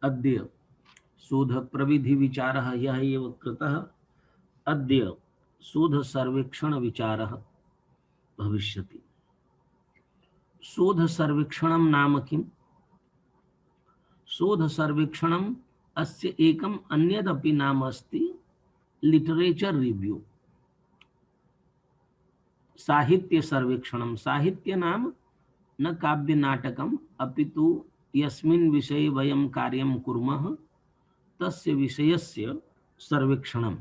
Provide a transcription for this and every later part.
अद्य शोध प्रविधि विचारः यः एव कृतः। अद्य शोध सर्वेक्षण विचारः भविष्यति। शोध सर्वेक्षणं नाम किम्? शोध सर्वेक्षणम् अस्य एकम् अन्यदपि नाम अस्ति लिटरेचर रिव्यू। साहित्य सर्वेक्षणं, साहित्य नाम न काव्य नाटकम् अपितु यस्मिन् विषये वयं कार्यं कुर्मः तस्य विषयस्य सर्वेक्षणम्।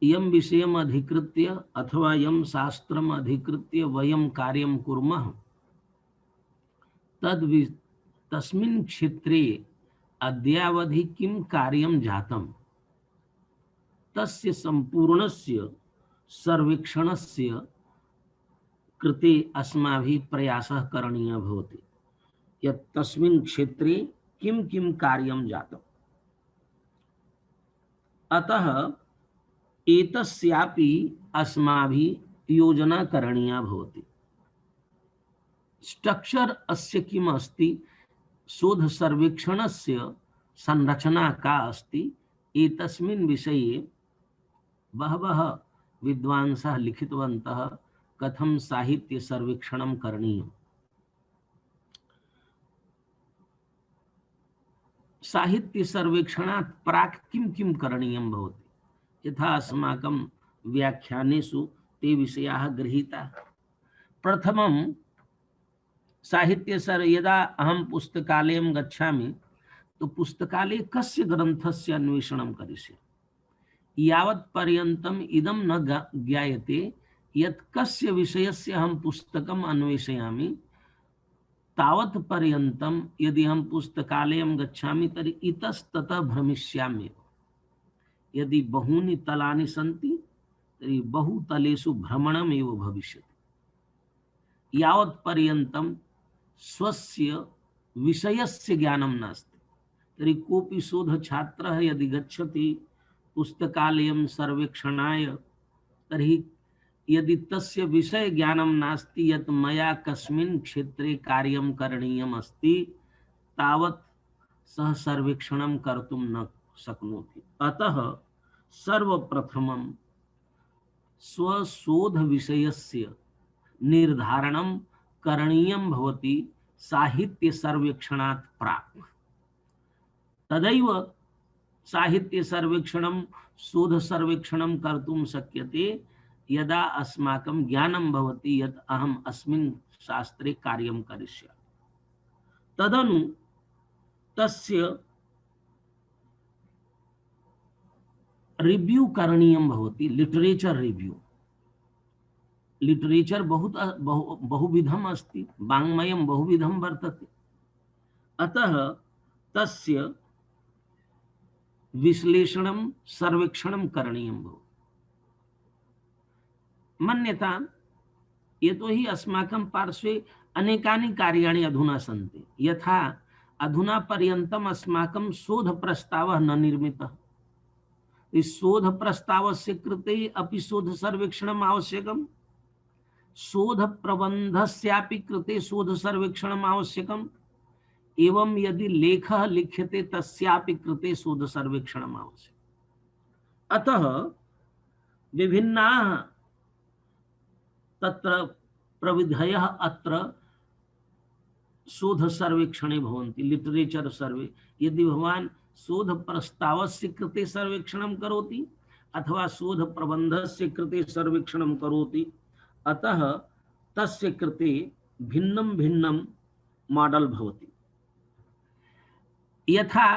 यं विषयम् अधिकृत्य अथवा यं शास्त्रम् अधिकृत्य वयं कार्यं कुर्मः तस्मिन् क्षेत्रे अद्यावधि किं कार्यं जातं तस्य सम्पूर्णस्य सर्वेक्षणस्य कृते अस्माभिः प्रयासः करणीयः भवति यत् तस्मिन् क्षेत्रे किं किं कार्यं जातम्। अतः एतस्यापि अस्माभिः योजना करणीया भवति। स्ट्रक्चर अस्य किम् अस्ति? शोध सर्वेक्षणस्य संरचना का अस्ति? एतस्मिन् विषये बहवः विद्वांसः लिखितवन्तः कथं साहित्य सर्वेक्षणं करणीयम्। साहित्य सर्वेक्षणात् प्राक् किं किं करणीयं भवति? यथा अस्माकं व्याख्यानेषु ते विषयाः गृहीताः। प्रथमं साहित्य यदा अहं पुस्तकालयं गच्छामि तो पुस्तकालये कस्य ग्रन्थस्य अन्वेषणं करिष्ये। यावत् पर्यन्तम् इदं न ज्ञायते यत् कस्य विषयस्य अहं पुस्तकम् अन्वेषयामि तावत् पर्यन्तं यदि अहं पुस्तकालयं गच्छामि तर्हि इतस्ततः भ्रमिष्यामि। यदि बहूनि तलानि सन्ति तर्हि बहुतलेषु भ्रमणम् एव भविष्यति। यावत् पर्यन्तं स्वस्य विषयस्य ज्ञानं नास्ति तर्हि कोऽपि शोधछात्रः यदि गच्छति पुस्तकालयं सर्वेक्षणाय तर्हि यदि तस्य विषय ज्ञानं नास्ति यत् मया कस्मिन् क्षेत्रे कार्यं करणीयम् अस्ति तावत् सः सर्वेक्षणं कर्तुं न शक्नोति। अतः सर्वप्रथमं स्वशोध विषयस्य निर्धारणं करणीयं भवति साहित्य सर्वेक्षणात् प्राक्। तदैव साहित्य सर्वेक्षणं शोध सर्वेक्षणं कर्तुं शक्यते यदा अस्माकं ज्ञानं भवति यत् अहम् अस्मिन् शास्त्रे कार्यं करिष्यामि। तदनु तस्य रिव्यू करणीयं भवति, लिटरेचर रिव्यू। लिटरेचर बहुविधम् अस्ति, वाङ्मयं बहुविधं वर्तते। अतः तस्य विश्लेषणं सर्वेक्षणं करणीयं भवति। मन्यतां यतोहि अस्माकं पार्श्वे अनेकानि कार्याणि अधुना सन्ति। यथा अधुना पर्यन्तम् अस्माकं शोधप्रस्तावः न निर्मितः। इस शोधप्रस्तावस्य कृते अपि शोध सर्वेक्षणम् आवश्यकम्। शोधप्रबन्धस्यापि कृते शोध सर्वेक्षणम् आवश्यकम्। एवं यदि लेखः लिख्यते तस्यापि कृते शोध सर्वेक्षणम् आवश्यकम्। अतः विभिन्नाः तत्र प्रविधयः अत्र शोध सर्वेक्षणे भवन्ति। लिटरेचर सर्वे, यदि भवान् शोध प्रस्तावस्य कृते सर्वेक्षणं करोति अथवा शोध प्रबन्धस्य कृते सर्वेक्षणं करोति, अतः तस्य कृते भिन्नं भिन्नं मॉडल भवति। यथा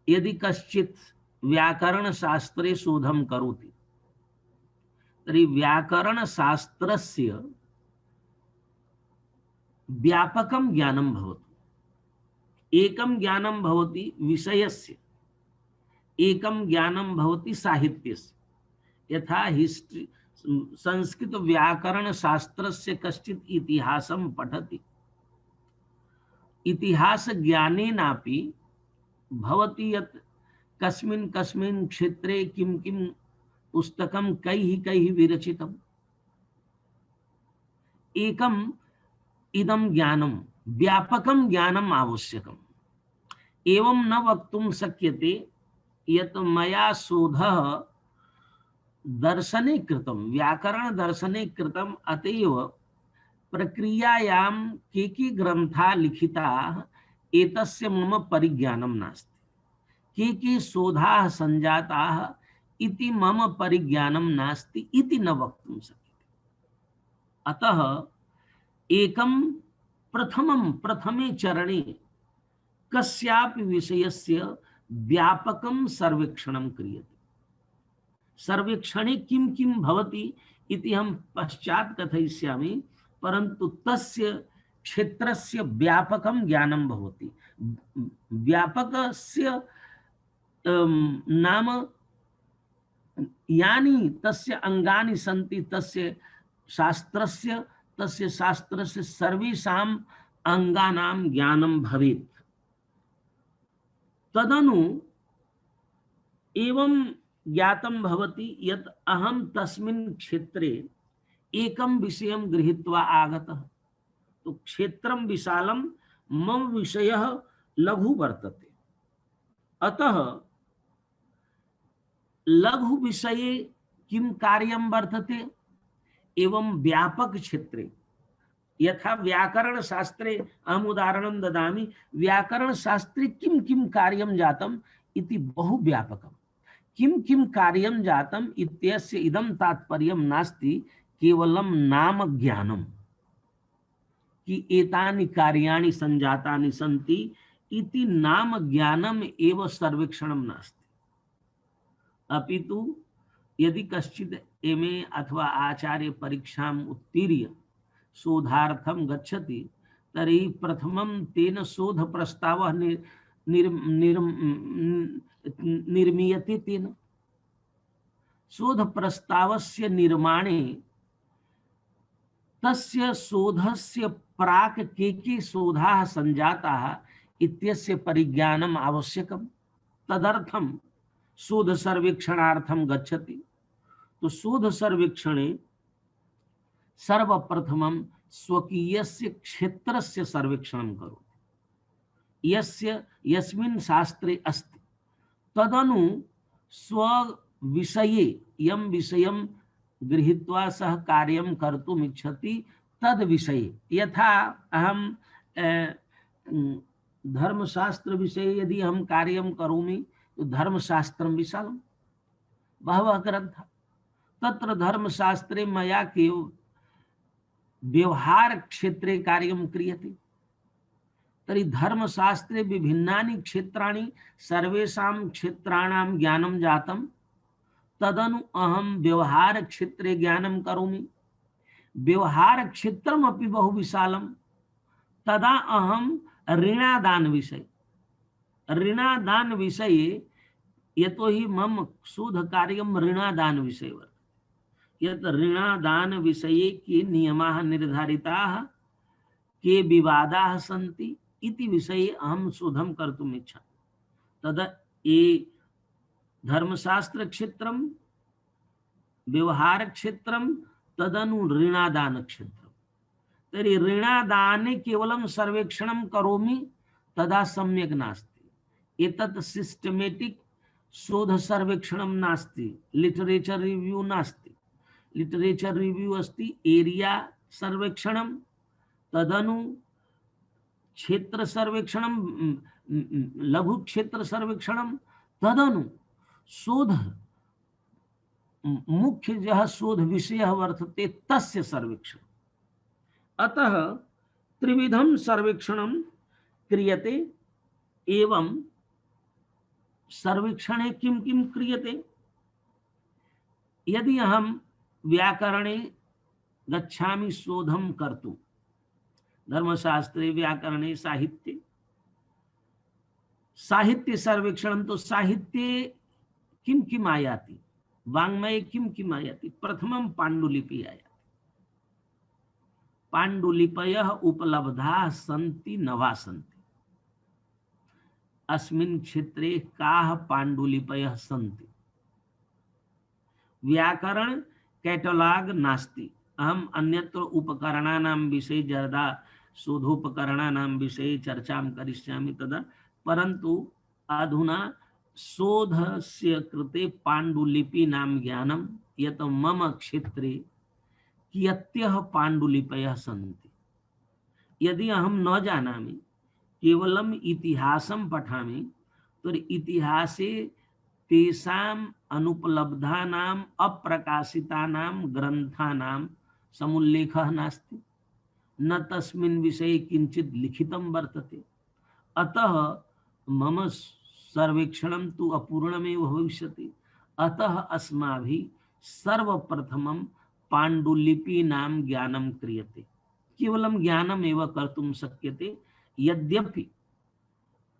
यदि कश्चित् व्याकरणशास्त्रे शोधं करोति तर्हि व्याकरणशास्त्रस्य व्यापकं ज्ञानं भवति। एकं ज्ञानं भवति विषयस्य, एकं ज्ञानं भवति साहित्यस्य। यथा हिस्ट्री संस्कृत व्याकरण शास्त्रस्य कश्चित् इतिहासं पठति, इतिहास ज्ञानेनापि भवति यत् कस्मिन् कस्मिन् क्षेत्रे किं किं पुस्तकं कैः कैः विरचितम्। एकम् इदं ज्ञानं व्यापकं ज्ञानम् आवश्यकम्। एवं न वक्तुं शक्यते यत् मया शोधः दर्शने कृतम, व्याकरण दर्शने कृतम, अतएव प्रक्रियायां के ग्रंथा लिखिता एतस्य मम परिज्ञानम नास्ति, के शोधाः संजाताः इति मम परिज्ञानम नास्ति इति न वक्तुं शक्यते। अतः एकम प्रथमे चरणे कस्यापि विषयस्य व्यापकं सर्वेक्षणं क्रियते। सर्वेक्षणे किं किं भवति इति हम पश्चात् कथयिष्यामि, परन्तु तस्य क्षेत्रस्य व्यापकं ज्ञानं भवति। व्यापकस्य नाम यानि तस्य अंगानि सन्ति, तस्य शास्त्रस्य सर्वेषाम् अंगानां ज्ञानं भवेत्। तदनु एवं ज्ञातं भवति यत् अहं तस्मिन् क्षेत्रे एकं विषयं गृहीत्वा आगतः। तो क्षेत्रं विशालं, मम विषयः लघु वर्तते। अतः लघु विषये किं कार्यं वर्तते एवं व्यापक क्षेत्रे, यथा व्याकरण शास्त्रे, अहम उदाहरणं ददामि, व्याकरण शास्त्रे किं किं कार्यं जातम् इति बहु व्यापकम्। किं किं कार्यं जातम् इत्यस्य इदं तात्पर्यं नास्ति केवलं नाम ज्ञानम् कि एतानि कार्याणि संजातानि सन्ति इति नाम ज्ञानम् एव सर्वेक्षणं नास्ति। अपितु यदि कश्चित् एमए अथवा आचार्य परीक्षाम् उत्तीर्य शोधार्थं गच्छति तर्हि प्रथमं तेन शोध प्रस्तावः निर्मीयते। तेन शोध प्रस्तावस्य निर्माणे तस्य शोधस्य प्राक् के शोधाः संजाताः इत्यस्य परिज्ञानम् आवश्यकम्। तदर्थं शोध सर्वेक्षणार्थं गच्छति। तो शोध सर्वेक्षणे सर्वप्रथमं स्वकीयस्य क्षेत्रस्य सर्वेक्षणं करोति, यस्मिन् शास्त्रे अस्ति। तदनु स्वविषये यं विषयं गृहीत्वा सः कार्यं कर्तुम् इच्छति तद् विषये, यथा अहं धर्मशास्त्र विषये यदि अहं कार्यं करोमि तो धर्मशास्त्रं विशालं, बहवः ग्रन्थाः। तत्र धर्मशास्त्रे मया केवलं व्यवहार क्षेत्रे कार्यं क्रियते। तर्हि धर्मशास्त्रे विभिन्नानि क्षेत्राणि, सर्वेषां क्षेत्राणां ज्ञानं जातं। तदनु अहं व्यवहार क्षेत्रे ज्ञानं करोमि। व्यवहार क्षेत्रमपि बहु विशालं। तदा अहं ऋणादान विषये, यतोहि मम शोधकार्यं ऋणादान विषये वर्तते, यत् ऋणादान विषये के नियमाः निर्धारिताः, के विवादाः सन्ति इति विषये अहं शोधं कर्तुम् इच्छामि। तदा ये धर्मशास्त्र क्षेत्रं, व्यवहार क्षेत्रं, तदनु ऋणादान क्षेत्रं। तर्हि ऋणादाने केवलं सर्वेक्षणं करोमि तदा सम्यक् नास्ति। एतत् सिस्टमेटिक शोध सर्वेक्षणं नास्ति, लिटरेचर रिव्यू नास्ति। लिटरेचर रिव्यू अस्ति एरिया सर्वेक्षणं, तदनु क्षेत्र सर्वेक्षणं, लघु क्षेत्र सर्वेक्षणं, तदनु शोध मुख्य जः शोध विषयः वर्तते तस्य सर्वेक्षणम्। अतः त्रिविधं सर्वेक्षणं क्रियते। एवं सर्वेक्षणे किं किं क्रियते? यदि अहं व्याकरणे गच्छामि शोधं कर्तुं, धर्मशास्त्रे, व्याकरणे, साहित्य सर्वेक्षणं, तो साहित्ये किं किम् आयाति, वाङ्मये किं किम् आयाति? प्रथमं पाण्डुलिपि आयाति। पाण्डुलिपयः उपलब्धाः सन्ति न वा सन्ति? अस्मिन् क्षेत्रे काः पाण्डुलिपयः सन्ति? व्याकरण कैटलॉग नास्ति। अहम अन्यत्र उपकरणानां विषये, यदा शोधोपकरणानां विषये चर्चां करिष्यामि तदा परंतु अधुना शोधस्य कृते पाण्डुलिपि नाम ज्ञानम यत मम क्षेत्रे कियत्यः पाण्डुलिपयः सन्ति। यदि अहम न जानामि, केवलम इतिहासं पठामि, तो इतिहासे तेषाम् अनुपलब्धानाम् अप्रकाशितानां ग्रन्थानां समुल्लेखः नास्ति, न तस्मिन् विषये किंचित लिखितं वर्तते। अतः मम सर्वेक्षणं तु अपूर्णमेव भविष्यति। अतः अस्माभिः सर्वप्रथमं पाण्डुलिपीनां ज्ञानं क्रियते। केवलं ज्ञानम् एव कर्तुं शक्यते, यद्यपि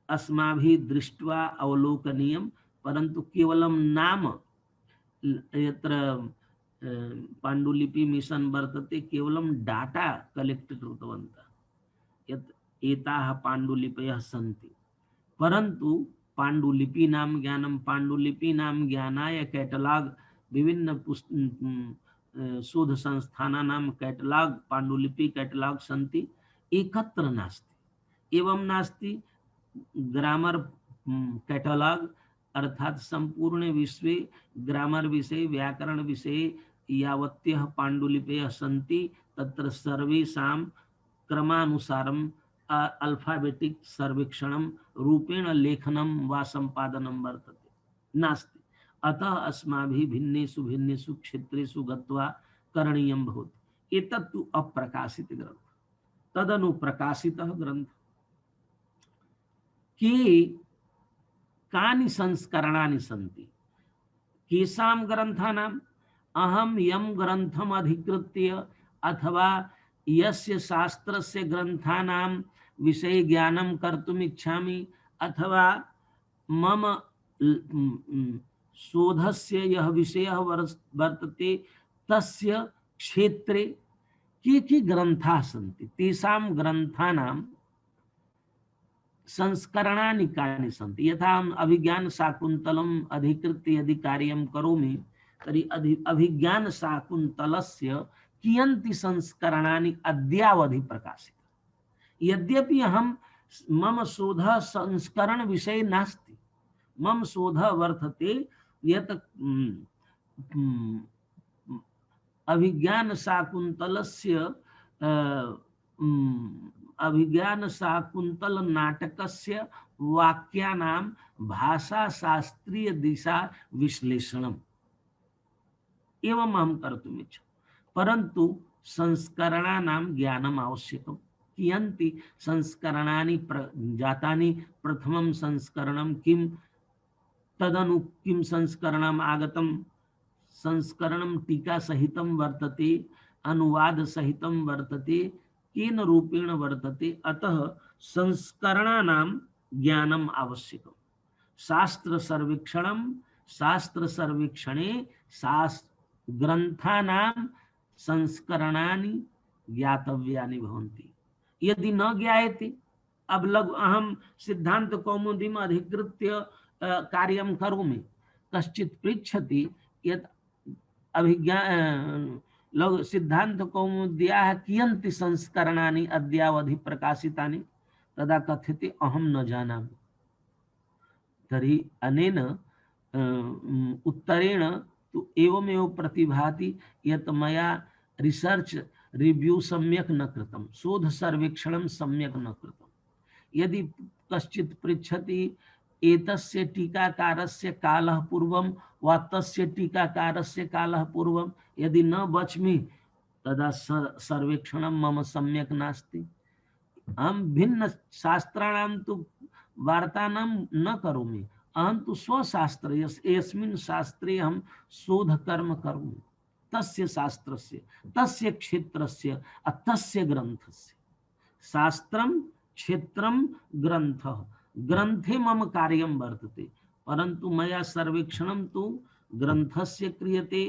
अस्माभिः दृष्ट्वा अवलोकनीयं, परन्तु केवलं नाम यत्र पाण्डुलिपि मिशन वर्तते केवलं डाटा कलेक्ट कृतवन्तः यत् एताः पाण्डुलिपयः सन्ति, परन्तु पाण्डुलिपीनां ज्ञानं, पाण्डुलिपीनां ज्ञानाय कैटलॉग विभिन्न शोध संस्थानानां कैटलॉग, पाण्डुलिपि कैटलॉग सन्ति, एकत्र नास्ति। एवं नास्ति ग्रामर कैटलॉग, अर्थात संपूर्ण विश्वे ग्रामर विषये, व्याकरण विषये यावत्यः पाण्डुलिपयः सन्ति तत्र सर्वेषां क्रमानुसारम् अल्फाबेटिक सर्वेक्षणं रूपेण लेखनं वा संपादनं वर्तते, नास्ति। अतः अस्माभिः भिन्नेषु भिन्नेषु क्षेत्रेषु गत्वा करणीयं भवति। एतत् तु अप्रकाशित ग्रन्थ। तदनु प्रकाशितः ग्रन्थ के कानि संस्करणानि सन्ति, केषां ग्रन्थानाम् अहं यं ग्रन्थम् अधिकृत्य अथवा यस्य शास्त्रस्य ग्रन्थानां विषये ज्ञानं कर्तुम् इच्छामि, अथवा मम शोधस्य यः विषयः वर्तते तस्य क्षेत्रे के ग्रन्थाः सन्ति, तेषां ग्रन्थानां संस्करणानि कानि सन्ति। यथा अभिज्ञान शाकुन्तलम् अधिकृत्य यदि कार्यं करोमि तर्हि अभिज्ञान शाकुन्तलस्य कियन्ति संस्करणानि अद्यावधि प्रकाशितानि। यद्यपि अहं मम शोधः संस्करण विषये नास्ति, मम शोधः वर्तते यत् अभिज्ञान शाकुन्तलस्य अभिज्ञान शाकुन्तल नाटकस्य वाक्यानां भाषा शास्त्रीय दिशा विश्लेषणम् एवं अहं कर्तुम् इच्छामि, परन्तु संस्करणानां ज्ञानम् आवश्यकम्। कियन्ति संस्करणानि जातानि, प्रथमं संस्करणं किं, तदनु किं संस्करणम् आगतं, संस्करणं टीका सहितं वर्तते, अनुवाद सहितं वर्तते, केन रूपेण वर्तते। अतः संस्करणानां ज्ञानम् आवश्यकम्। शास्त्र सर्वेक्षणं, शास्त्र सर्वेक्षणे ग्रन्थानां संस्करणानि ज्ञातव्यानि भवन्ति। यदि न ज्ञायते, अब अहं सिद्धांत कौमुदीम् अधिकृत्य कार्यं करोमि, कश्चित् पृच्छति यत् अभिज्ञान सिद्धांत कौमुद्याः कियन्ति संस्करणानि अद्यावधि प्रकाशितानि, तदा कथ्यते अहं न जानामि। तर्हि अनेन उत्तरेण तु एवमेव प्रतिभाति यत् मया रिसर्च रिव्यू सम्यक् न कृतं, शोध सर्वेक्षणं सम्यक् न कृतं। यदि कश्चित् पृच्छति एतस्य टीकाकारस्य कालः पूर्वं वा तस्य टीकाकारस्य कालः पूर्वं, यदि न वच्मि तदा सर्वेक्षणं मम सम्यक् नास्ति। अहं भिन्न शास्त्राणां तु वार्तानं न करोमि, अहं तु स्वशास्त्र यस्मिन् शास्त्रे अहं शोधकर्म करोमि, तस्य शास्त्रस्य, तस्य क्षेत्रस्य, तस्य ग्रन्थस्य। शास्त्रं क्षेत्रं ग्रन्थः, ग्रन्थे मम कार्यं वर्तते, परन्तु मया सर्वेक्षणं तु ग्रन्थस्य क्रियते,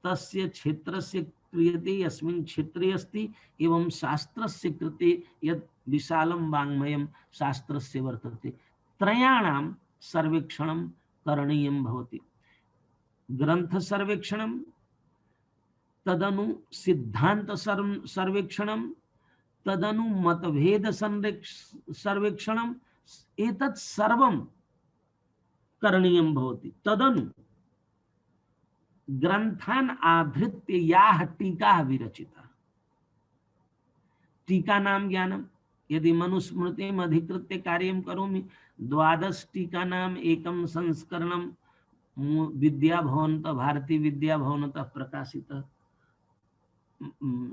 तस्य क्षेत्रस्य क्रियते यस्मिन् क्षेत्रे अस्ति, एवं शास्त्रस्य कृते यत् विशालं वाङ्मयं शास्त्रस्य वर्तते, त्रयाणां सर्वेक्षणं करणीयं भवति। ग्रन्थ सर्वेक्षणं, तदनु सिद्धांत सर्वेक्षणं, तदनु मतभेद सर्वेक्षणं, एतत् सर्वं करणीयं भवति। तदनु ग्रंथान आधृत्य याः टीकाः विरचिताः। टीका नाम ज्ञानम यदि मनुस्मृतिम अधिकृत्य कार्यं करोमि 12 टीका नाम एकम संस्करणम विद्या भवनतः भारती विद्या भवनतः प्रकाशितः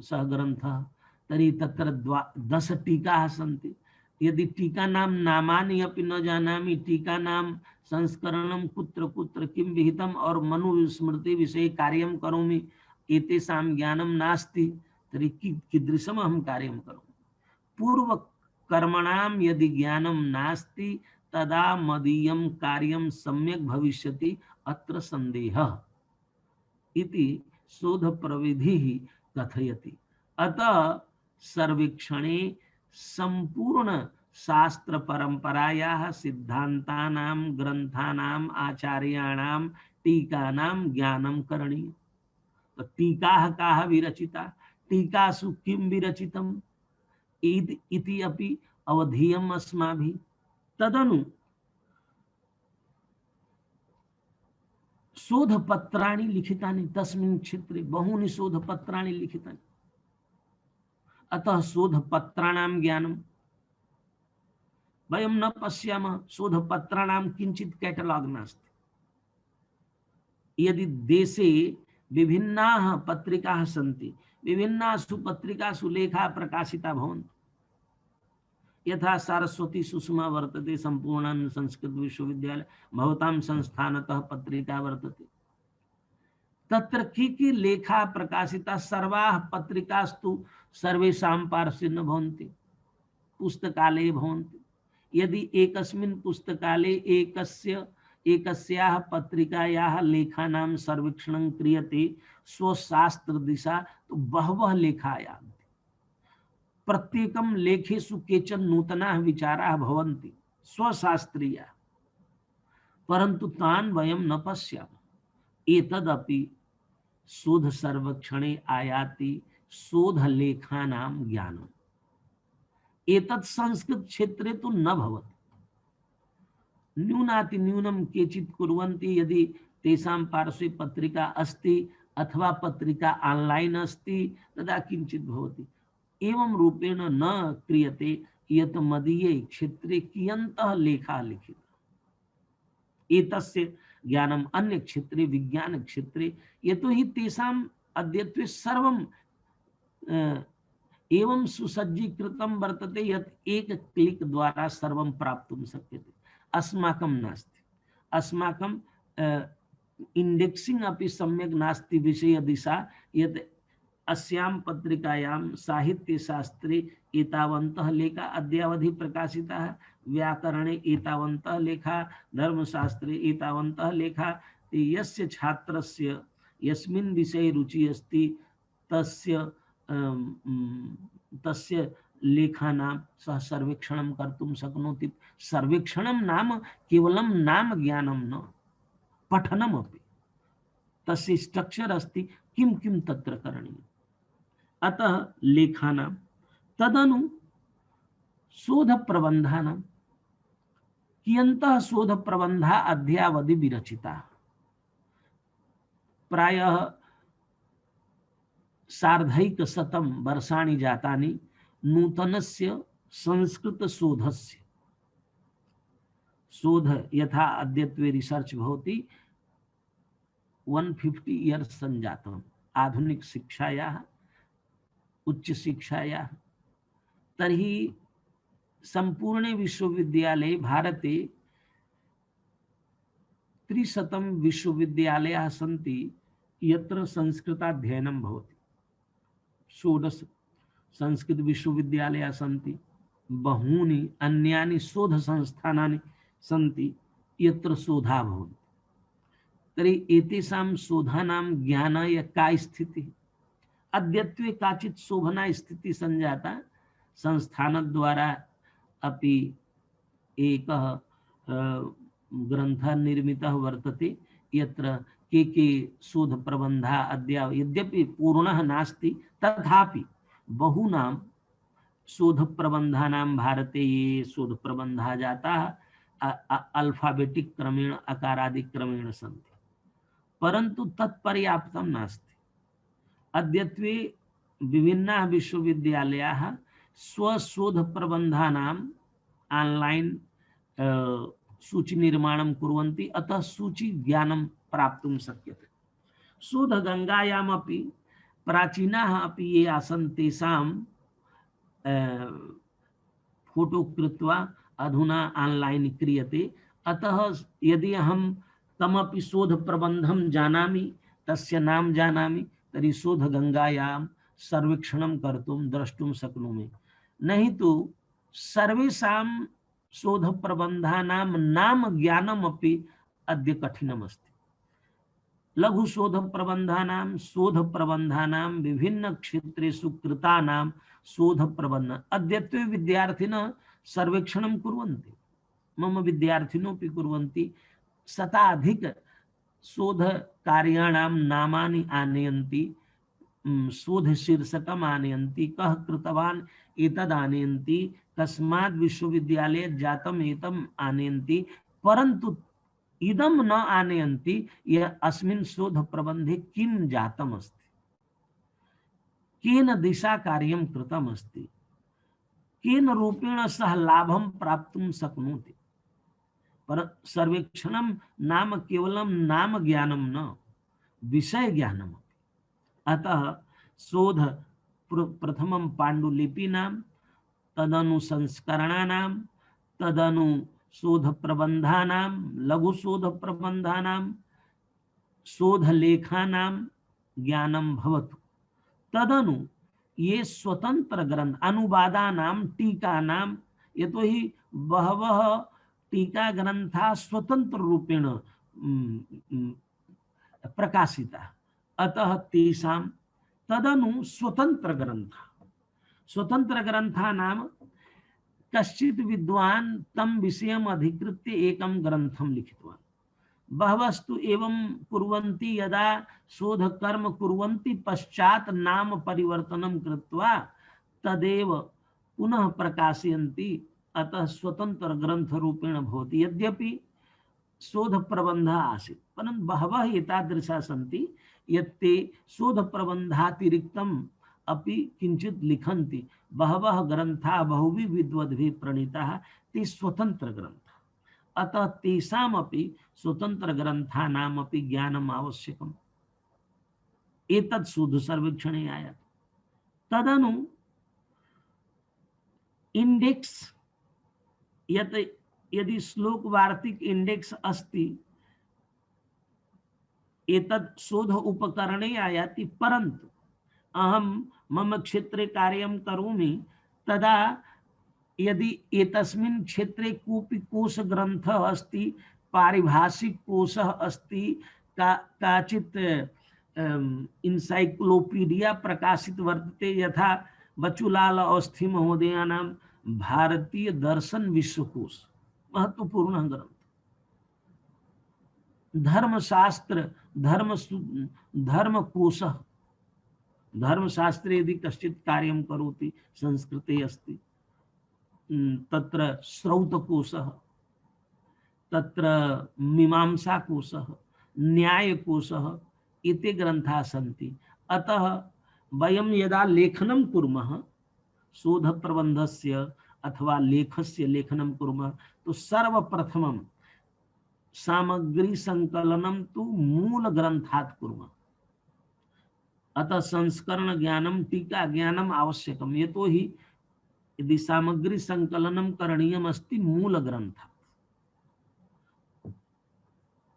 सह ग्रंथः तर्हि तत्र 10 टीकाः सन्ति। यदि टीका नाम नामानि अपि न जानामि, टीका नाम संस्करणं कुत्र कुत्र किं विहितम् और मनुस्मृति विषये कार्यं करोमि एतेषां ज्ञानं नास्ति, तर्हि कीदृशम् अहं कार्यं करोमि। पूर्व कर्मणां यदि ज्ञानं नास्ति तदा मदीयं कार्यं सम्यक् भविष्यति अत्र संदेहः इति शोध प्रविधिः कथयति। अतः सर्वेक्षणे संपूर्ण शास्त्र परंपरायाः सिद्धांतानां ग्रंथानां आचार्याणां टीकानां ज्ञानं करणीयम्। तो टीकाः काः विरचिता, टीकासु किं विरचितम् इति अपि अवधीयम् अस्माभिः। तदनु शोधपत्राणि लिखितानि तस्मिन् क्षेत्रे, बहूनि शोधपत्राणि लिखितानि। अतः शोधपत्राणां ज्ञानं वयं न पश्यामः। शोधपत्राणां किञ्चित् कैटलॉग नास्ति। यदि देशे विभिन्नाः पत्रिकाः सन्ति, विभिन्नासु पत्रिकासु लेखाः प्रकाशिता भवन्ति, यथा सारस्वती सुषमा वर्तते, संपूर्णानंद संस्कृत विश्वविद्यालय भवतां संस्थानतः पत्रिका वर्तते। तत्र की लेखा प्रकाशिता सर्वाः पत्रिकास्तु सर्वेषां पार्श्वे न भवन्ति, पुस्तकालये भवन्ति। यदि एकस्मिन् पुस्तकालये एकस्याः पत्रिकायाः लेखानां सर्वेक्षणं क्रियते स्वशास्त्र दिशा, तो बहवः लेखाः प्रत्येकं लेखेषु केचन नूतनाः विचाराः भवन्ति स्वशास्त्रीयाः, परन्तु तान् वयं न पश्यामः। एतदपि शोध सर्वेक्षणे आयाति शोधलेखानां ज्ञानम्। एतत् संस्कृत क्षेत्रे तु न भवति। न्यूनातिन्यूनं केचित् कुर्वन्ति, यदि तेषां पार्श्वे पत्रिका अस्ति अथवा पत्रिका ऑनलाइन अस्ति तदा किञ्चित् भवति। एवं रूपेण न क्रियते यत् मदीये क्षेत्रे कियन्तः लेखाः लिखिताः। एतस्य ज्ञानम् अन्य क्षेत्रे विज्ञान क्षेत्रे यतोहि तेषाम् अद्यत्वे सर्वं एवं सुसज्जीकृतं वर्तते यत् एक क्लिक द्वारा सर्वं प्राप्तुं शक्यते। अस्माकं नास्ति। अस्माकं इंडेक्सिंग अपि सम्यक् नास्ति विषय दिशा यत् अस्यां पत्रिकायां साहित्यशास्त्रे एतावन्तः लेखा अद्यावधि प्रकाशिताः, व्याकरणे एतावन्तः लेखा, धर्मशास्त्रे एतावन्तः लेखा। यस्य छात्रस्य यस्मिन् विषये रुचि अस्ति तस्य लेखानां सः सर्वेक्षणं कर्तुं शक्नोति। सर्वेक्षणं नाम केवलं नाम ज्ञानं न, पठनमपि। तस्य स्ट्रक्चर अस्ति किं किं तत्र करणीयम्। अतः लेखानां तदनु शोध प्रबंधानां कियन्तः शोध प्रबंधा अद्यावधि विरचिताः। प्रायः सार्धैकशतं वर्षाणि जातानि नूतनस्य संस्कृत शोधस्य। शोध यथा अद्यत्वे रिसर्च भवति 150 इयर्स संजातम् आधुनिक शिक्षायाः उच्च शिक्षायाः। तर्हि संपूर्णे विश्वविद्यालये भारते 300 विश्वविद्यालयाः सन्ति यत्र संस्कृताध्ययनं भवति। 16 संस्कृत विश्वविद्यालयाः सन्ति, बहूनि अन्यानि शोध संस्थानानि सन्ति यत्र शोधा भवन्ति। तर्हि एतेषां शोधानां ज्ञानाय का स्थितिः? अद्यत्वे काचित् शोभना स्थितिः संजाता। संस्थानद्वारा अपि एकः ग्रन्थः निर्मितः वर्तते यत्र के शोध प्रबन्धः अद्य यद्यपि पूर्णः नास्ति तथापि बहूनां शोध प्रबंधानां भारते ये शोध प्रबंधा जाता अल्फाबेटिक क्रमेण अकारादि क्रमेण सन्ति, परंतु तत्पर्याप्तं नास्ति। अद्यत्वे विभिन्नाः विश्वविद्यालयाः स्वशोध प्रबंधानां ऑनलाइन सूची निर्माणं कुर्वन्ति, अतः सूची ज्ञानं प्राप्तुं शक्यते। शोध गंगायामपि प्राचीनाः अपि ये आसन् तेषां फोटो कृत्वा अधुना ऑनलाइन क्रियते। अतः यदि अहं तमपि शोध प्रबंधं जानामि, तस्य नाम जानामि, तर्हि शोध गंगायां सर्वेक्षणं कर्तुं द्रष्टुं शक्नोमि। नहीं तो सर्वेषां शोध प्रबंधानां नाम ज्ञानमपि अद्य कठिनमस्ति। लघु शोध प्रबंधानां विभिन्न क्षेत्रेषु कृतानां शोध प्रबंध अद्यत्वे विद्यार्थिनः सर्वेक्षणं कुर्वन्ति। मम विद्यार्थिनोऽपि कुर्वन्ति। शताधिक शोध कार्याणां नामानि आनयन्ति, शोध शीर्षकम् आनयन्ति, कः कृतवान् एतद् आनयन्ति, कस्मात् विश्वविद्यालये जातम् एतम् आनयन्ति, परन्तु इदं न आनयन्ति यः अस्मिन् शोध प्रबंधे किं जातम् अस्ति, केन दिशा कार्यं कृतम् अस्ति, केन रूपेण सः लाभं प्राप्तुं शक्नोति। पर सर्वेक्षणं नाम केवलं नाम ज्ञानं न, विषय ज्ञानम्। अतः शोध प्रथमं पाण्डुलिपीनां, तदनु संस्करणानां, तदनु शोध प्रबंधानां, लघु शोध प्रबंधानां, शोध लेखानां ज्ञानं भवतु। तदनु ये स्वतंत्र ग्रंथ अनुवादानां टीकानां, यतोहि बहवः टीका ग्रंथा स्वतंत्र रूपेण प्रकाशिता, अतः तेषां तदनु स्वतंत्र ग्रंथानां कश्चित् विद्वान् तं विषयम् अधिकृत्य एकं ग्रंथं लिखितवान्। बहवस्तु एवं कुर्वन्ति, यदा शोधकर्म कुर्वन्ति पश्चात् नाम परिवर्तनं कृत्वा तदेव पुनः प्रकाशयन्ति, अतः स्वतंत्र ग्रंथ रूपेण भवति। यद्यपि शोध प्रबन्धः आसीत्, परन्तु बहवः एतादृशाः सन्ति यत्ते शोध प्रबन्धातिरिक्तम् अपि किंचित लिखन्ति। बहवः ग्रंथाः बहुभिः विद्वद्भिः प्रणीताः, ते स्वतंत्र ग्रंथाः, अतः तेषामपि स्वतंत्र ग्रंथानामपि ज्ञानम् आवश्यकम्। एतत् शोध सर्वेक्षणे आयाति। तदनु इंडेक्स, यदि श्लोक वार्तिक इंडेक्स अस्ति, एतत् शोध उपकरणे आयाति। परन्तु अहं मम क्षेत्रे कार्यं करोमि, तदा यदि एतस्मिन् क्षेत्रे कोऽपि कोशग्रन्थः अस्ति, पारिभाषिक कोशः अस्ति, काचित् इन्साइक्लोपीडिया प्रकाशित वर्तते, यथा बचुलाल अवस्थी महोदयानां भारतीय दर्शन विश्वकोश, महत्वपूर्णः ग्रन्थः। धर्मशास्त्र धर्मकोशः, धर्मशास्त्रे यदि कश्चित् कार्यं करोति, संस्कृते अस्ति, तत्र श्रौतकोशः, तत्र मीमांसाकोशः, न्यायकोशः, एते ग्रन्थाः सन्ति। अतः वयं यदा लेखनं कुर्मः, शोधप्रबन्धस्य अथवा लेखस्य लेखनं कुर्मः, तो सर्वप्रथमं सामग्री संकलनं तु मूल ग्रन्थात् कुर्मः। अतः संस्करण ज्ञानम टीका ज्ञानम आवश्यकम। यतोहि यदि सामग्री संकलनम करणीयम अस्ति मूल ग्रंथात्।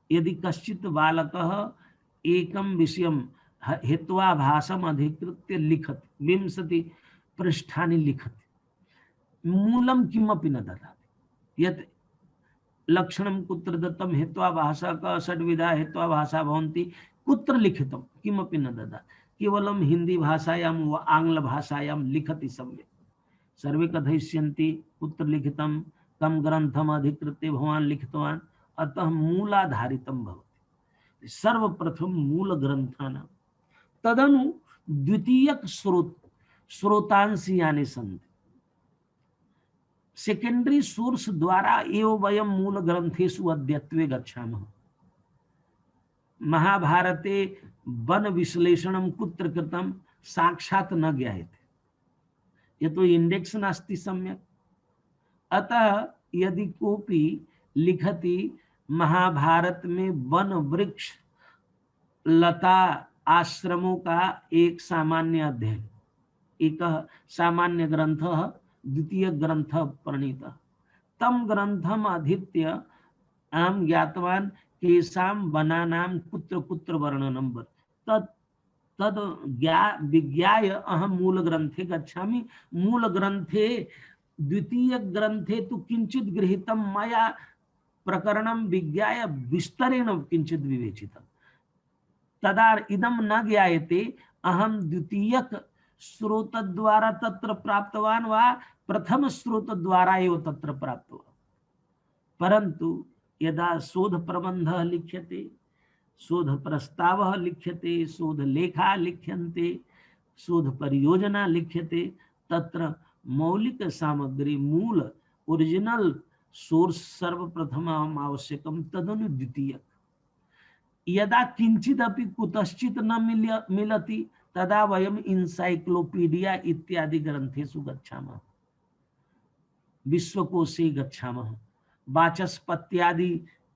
यदि कश्चित् बालकः एकं विषयं हित्वा भाषाम् अधिकृत्य लिखति, 20 पृष्ठानि लिखति, मूलं किमपि न ददाति। यत् लक्षणं कुत्र दत्तं, हित्वा भाषा का षड्विधा हित्वा भाषा भवन्ति, कुत्र लिखितं, किमपि न ददाति। केवलं हिंदी भाषायां व आंग्ल भाषायां लिखति सम्यक्। सर्वे कथयिष्यन्ति कुत्र लिखितं, कं ग्रन्थम् अधिकृत्य भवान् लिखितवान्, अतः मूलाधारितं भवति। सर्वप्रथम मूल ग्रन्थानां, तदनु द्वितीयक स्रोतांश यानि सन्ति। सेकेंडरी सोर्स द्वारा एव वयं मूल ग्रंथेषु अद्यत्वे गच्छामः। महाभारते वन विश्लेषणं कुत्र कृतं साक्षात् न ज्ञायते, ये तो इंडेक्स नास्ति सम्यक। अतः यदि कोपी लिखति महाभारत में वन वृक्ष लता आश्रमों का एक सामान्य अध्ययन, एक सामान्य ग्रंथ द्वितीय ग्रंथ प्रणीत, तम ग्रंथम अधीत्य अहम ज्ञातवान केषां वनानां कुत्र कुत्र वर्णनं तद तद विज्ञाय अहम मूल ग्रंथे गच्छामि। मूल ग्रंथे द्वितीय ग्रंथे तु किंचित गृहीतं मया प्रकरणं विज्ञाय विस्तरेण किंचित विवेचितम्। तदा इदं न ज्ञायते अहम द्वितीयक स्रोत द्वारा तत्र प्राप्तवान वा प्रथम स्रोत द्वारा एव तत्र प्राप्तवान। परंतु यदा शोध प्रबंध लिख्यते, शोध प्रस्ताव लिख्यते, शोध लेखा लिख्यन्ते, शोध परियोजना लिख्यते, तत्र मौलिक सामग्री मूल ओरिजिनल सोर्स सर्वप्रथमम् आवश्यकं, तदनु द्वितीयक। यदा किंचिदपि कुतश्चित् न मिलति तदा वयम् इनसाइक्लोपीडिया इत्यादि ग्रंथेषु गच्छामः, विश्वकोशे गच्छामः, वाचस्पत्यादि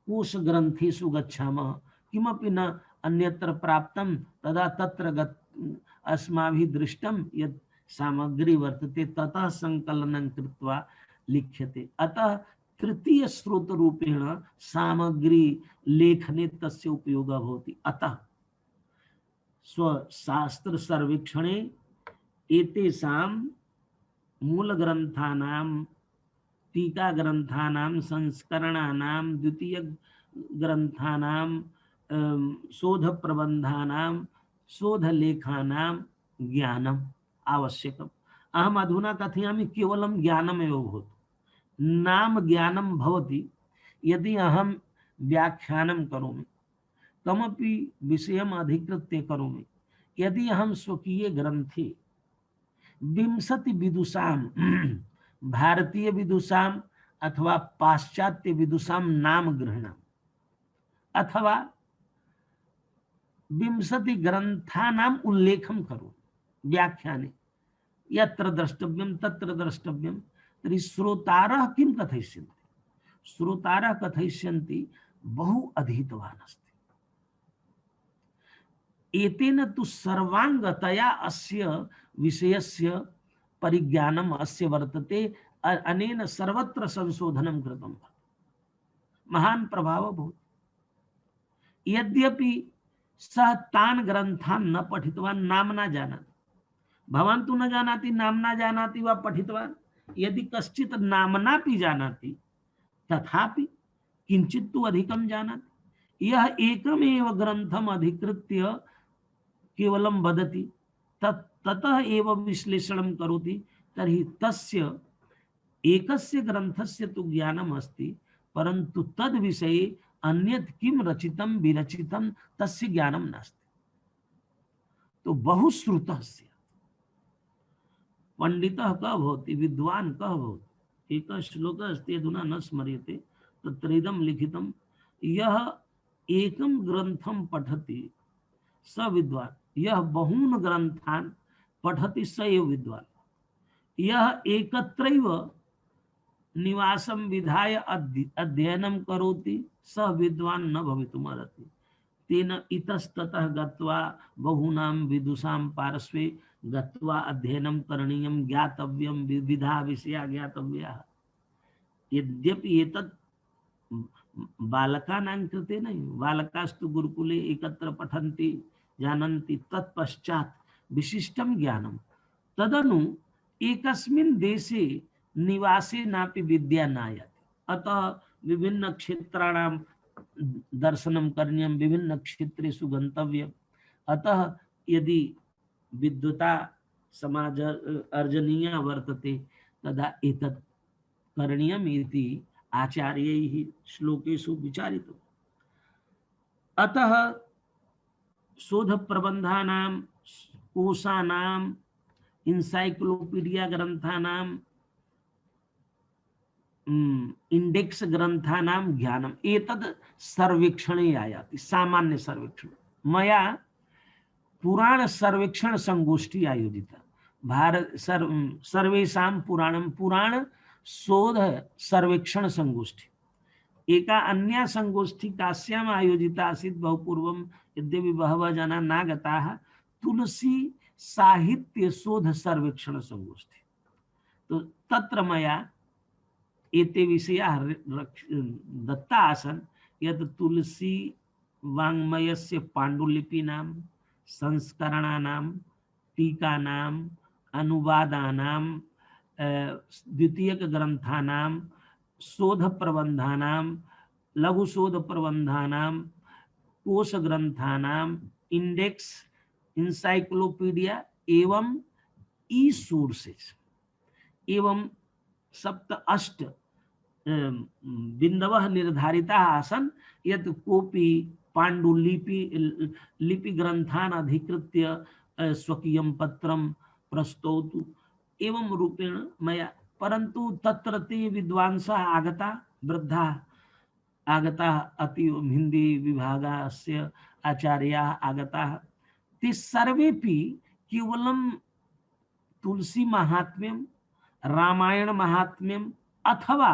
कोश ग्रंथेषु गच्छामः। किमपि न अन्यत्र प्राप्तं तदा तत्र अस्माभिः दृष्टं यत् सामग्री वर्तते ततः संकलनं कृत्वा लिख्यते। अतः तृतीय स्रोत रूपेण सामग्री लेखने तस्य उपयोगः भवति। अतः स्वशास्त्र सर्वेक्षणे एतेषां मूल ग्रंथानां, टीका ग्रंथानां, संस्करणानां, द्वितीय ग्रंथानां, शोध प्रबंधानां, शोध लेखानां ज्ञानम् आवश्यकम्। अहम् अधुना कथयामि केवलं ज्ञानमेव भवतु, नाम ज्ञानं भवति। यदि अहं व्याख्यानं करोमि, कमपि विषयम् अधिकृत्य करोमि, यदि अहं स्वकीय ग्रंथे 20 विदुषां भारतीय विदुषां अथवा पाश्चात्य विदुषां नाम गृह्णामि, अथवा 20 ग्रंथानाम् उल्लेखं करोमि व्याख्याने, यत्र द्रष्टव्यं तत्र द्रष्टव्यं, तर्हि श्रोतारः किं कथयिष्यन्ति? श्रोतारः कथयिष्यन्ति बहु अधीतवान् अस्ति, एतेन तु सर्वांगतया अस्य विषयस्य परिज्ञानम् अस्य वर्तते, अनेन सर्वत्र संशोधनं कृतं, महान् प्रभावः भवति। यद्यपि सः तान् ग्रन्थान् न पठितवान्, नाम न जानाति, भवान् तु न जानाति, नाम न जानाति वा पठितवान्। यदि कश्चित् नाम्नापि जानाति तथापि किंचित तु अधिकं जानाति। यह एकमेव ग्रंथम् अधिकृत्य केवलं वदति, ततः एव विश्लेषणं करोति, तर्हि तस्य एकस्य ग्रंथस्य तु ज्ञानम् अस्ति, परन्तु तद् विषये अन्यत् किं रचितं विरचितं तस्य ज्ञानं नास्ति। तो बहुश्रुतः स्यात्। पंडितः कः भवति, विद्वान् कः भवति। एकः श्लोकः अस्ति, अधुना न स्मर्यते, तत्र इदं लिखितं, यः एकं ग्रंथं पठति स विद्वान्, यः बहून् ग्रंथान् पठति स एव विद्वान्, यः एकत्रैव निवासं विधाय अध्ययनं करोति स विद्वान् न भवितुम् अर्हति। तेन इतस्ततः गत्वा बहूनां विदुषां पार्श्वे गत्वा अध्ययनं करणीयं, ज्ञातव्यं, विविधा विषया ज्ञातव्याः। यद्यपि एतत् बालकानां कृते नहीं, बालकास्तु गुरुकुले एकत्र पठन्ति, जानन्ति, तत्पश्चात् विशिष्टं ज्ञानं। तदनु एकस्मिन् देशे निवासेनापि विद्या नायाति। अतः विभिन्न क्षेत्राणां दर्शनं करणीयं, विभिन्न क्षेत्रेषु गन्तव्यम्। अतः यदि विद्वता समाज अर्जनीया वर्तते तदा एतत् करणीयम् इति आचार्यैः श्लोकेषु विचारितम्। अतः शोध प्रबंधानां, कोशानां, इंसाइक्लोपीडिया ग्रंथानां इंडेक्स ग्रंथानां ज्ञानम एतद् सर्वेक्षणे आयाति सामान्य सर्वेक्षण मया पुराण सर्वेक्षण संगोष्ठी आयोजिता भारत सर्वेषां पुराणं पुराण शोध सर्वेक्षण संगोष्ठी एका अन्या संगोष्ठी काश्याम् आयोजिता आसीत् बहुपूर्वं यद्यपि बहवः जनाः नागताः तुलसी साहित्य शोध सर्वेक्षण संगोष्ठी तो तत्र मया एते विषयाः दत्ता आसन् यत् तुलसी वाङ्मयस्य पाण्डुलिपीनां संस्करणानां टीकानाम् अनुवादानां द्वितीयकग्रन्थानां शोधप्रबन्धानां लघुशोधप्रबन्धानां कोशग्रन्थानां इंडेक्स इंसाइक्लोपीडिया एवं ई सोर्सेस एवं सप्त अष्ट बिन्दवः निर्धारिताः आसन् यत् कोऽपि पाण्डुलिपि लिपिग्रन्थान् अधिकृत्य स्वकीयं पत्रं प्रस्तौतु एवं रूपेण मया परन्तु तत्र ते विद्वांसः आगता वृद्धाः आगताः अति हिंदी विभागस्य आचार्याः आगताः ते सर्वेपि केवलं तुलसी महात्म्यं रामायण महात्म्यम अथवा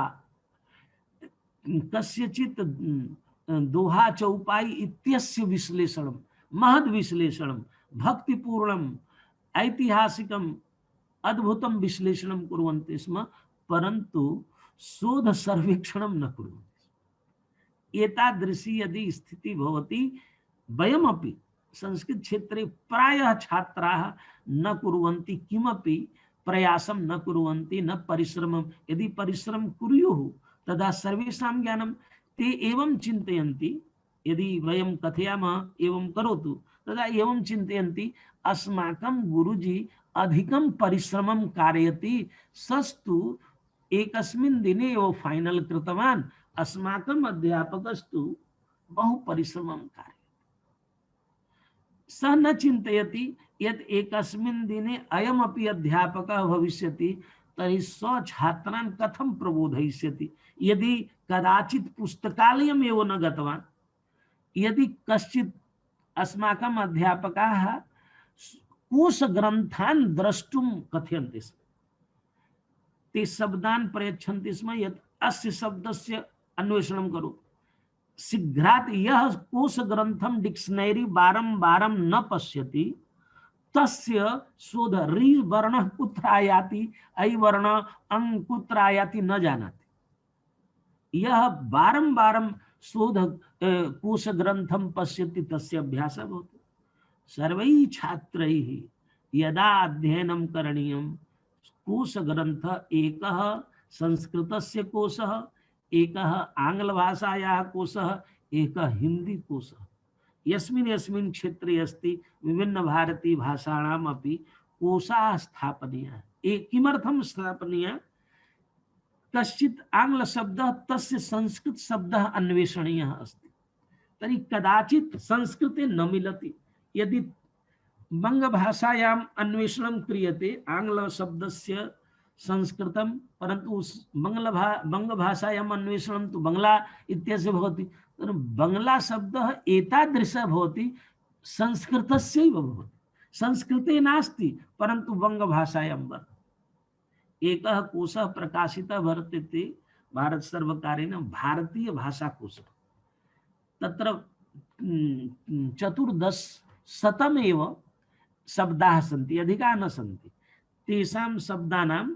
कस्यचित् दोहा चौपाई इत्यस्य विश्लेषणं महद विश्लेषणं भक्तिपूर्णं ऐतिहासिकं अद्भुतं विश्लेषणं कुर्वन्ति स्म परन्तु शोध सर्वेक्षणं न कुर्वन्ति एतादृशी यदि स्थितिः भवति वयमपि संस्कृत क्षेत्रे प्रायः छात्राः न कुर्वन्ति किमपि प्रयासं न कुर्वन्ति न परिश्रमं यदि परिश्रम कुर्युः तदा सर्वेषां ज्ञानं ते एवं चिन्तयन्ति यदि वयं कथयामः एवं करोतु तदा एवं चिन्तयन्ति अस्माकं गुरुजी अधिकं परिश्रमं कारयति सस्तु एकस्मिन् दिने एव फाइनल कृतवान् अस्माकम् अध्यापकस्तु बहु परिश्रमं कारयति सः न चिन्तयति यत् एकस्मिन् दिने अयमपि अध्यापकः भविष्यति तर्हि स्वछात्रान् कथं प्रबोधयिष्यति यदि कदाचित् पुस्तकालयम् एव न गतवान् यदि कश्चित् अस्माकम् अध्यापकाः कोशग्रन्थान् द्रष्टुं कथयन्ति स्म ते शब्दान् प्रयच्छन्ति स्म यत् अस्य शब्दस्य अन्वेषणं करोतु शीघ्रात् यः कोशग्रन्थं डिक्शनरी बारं न पश्यति तस्य शोध रि वर्णः कुत्र आयाति ऐ वर्णः अं कुत्र आयाति न जानाति यः बारं शोध कोशग्रन्थं पश्यति तस्य अभ्यासः भवति सर्वैः छात्रैः यदा अध्ययनं करणीयं कोशग्रन्थः एकः संस्कृतस्य कोशः एकः आंग्लभाषायाः कोशः एकः हिंदी कोशः यस्मिन् क्षेत्रे अस्ति विभिन्न भारतीय भाषाणाम् अपि कोशाः स्थापनीयाः किमर्थं स्थापनीयः कश्चित् आंग्ल शब्दः तस्य संस्कृत शब्दः अन्वेषणीयः अस्ति तर्हि कदाचित् संस्कृते न मिलति यदि बंगभाषायाम् अन्वेषणं क्रियते आंग्ल शब्दस्य संस्कृतं परन्तु बंगभाषायाम् अन्वेषणं तु बंगला इत्यस्य भवति बंगला शब्दः एतादृशः भवति संस्कृतस्यैव भवति संस्कृते नास्ति परन्तु बंगभाषायां वर्तते एकः कोशः प्रकाशितः वर्तते भारत सर्वकारेण भारतीय भाषाकोशः तत्र 1400 शब्दाः सन्ति अधिकाः न सन्ति तेषां शब्दानाम्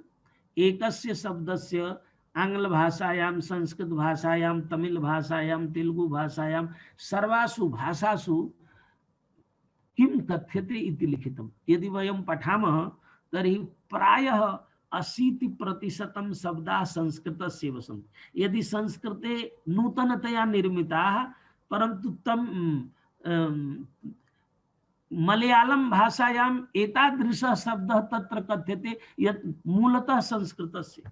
एकस्य शब्दस्य आंग्ल भाषायां संस्कृत भाषायां तमिल भाषायां तेलुगु भाषायां सर्वासु भाषासु किं कथ्यते इति लिखितं यदि वयं पठामः तर्हि प्रायः 80% शब्दाः संस्कृतस्यैव सन्ति यदि संस्कृते नूतनतया निर्मिताः परन्तु तं मलयालम भाषायाम् एतादृशः शब्दः तत्र कथ्यते यत् मूलतः संस्कृतस्य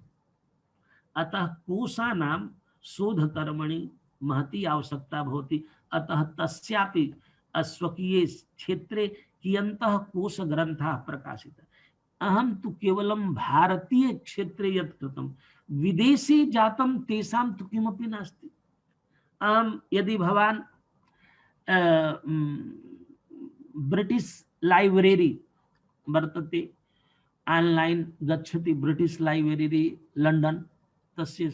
अतः कोशानां शोधकर्मणि महती आवश्यकता भवति अतः तस्यापि स्वकीये क्षेत्रे कियन्तः कोशग्रन्थाः प्रकाशिताः अहं तु केवलं भारतीय क्षेत्रे यत् कृतं विदेशी जातं तेषां तु किमपि नास्ति। यदि भवान् ब्रिटिश लाइब्रेरी वर्तते, ऑनलाइन गच्छति ब्रिटिश लाइब्रेरी लंडन, तस्य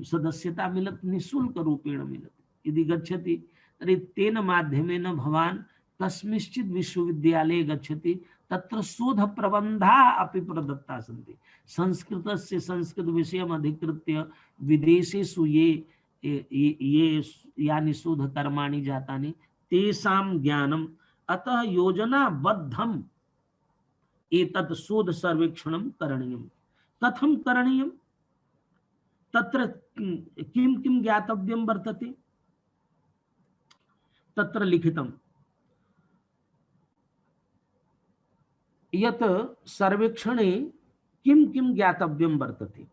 सदस्यता मिलति, निःशुल्क रूपेण मिलति। यदि गच्छति तर्हि तेन माध्यमेन भवान् कस्मिंश्चित् विश्वविद्यालये गच्छति, तत्र शोध प्रबन्धाः अपि प्रदत्ताः सन्ति। संस्कृतस्य संस्कृत विषयम् अधिकृत्य विदेशेषु ये यानि शोधकर्माणि जातानि तेषां ज्ञानम्, अतः योजनाबद्धम् एतत् शोध सर्वेक्षणं करणीयम्। कथं करणीयम्? तत्र किं किं ज्ञातव्यं वर्तते? तत्र लिखितं यत् सर्वेक्षणे किं किं ज्ञातव्यं वर्तते।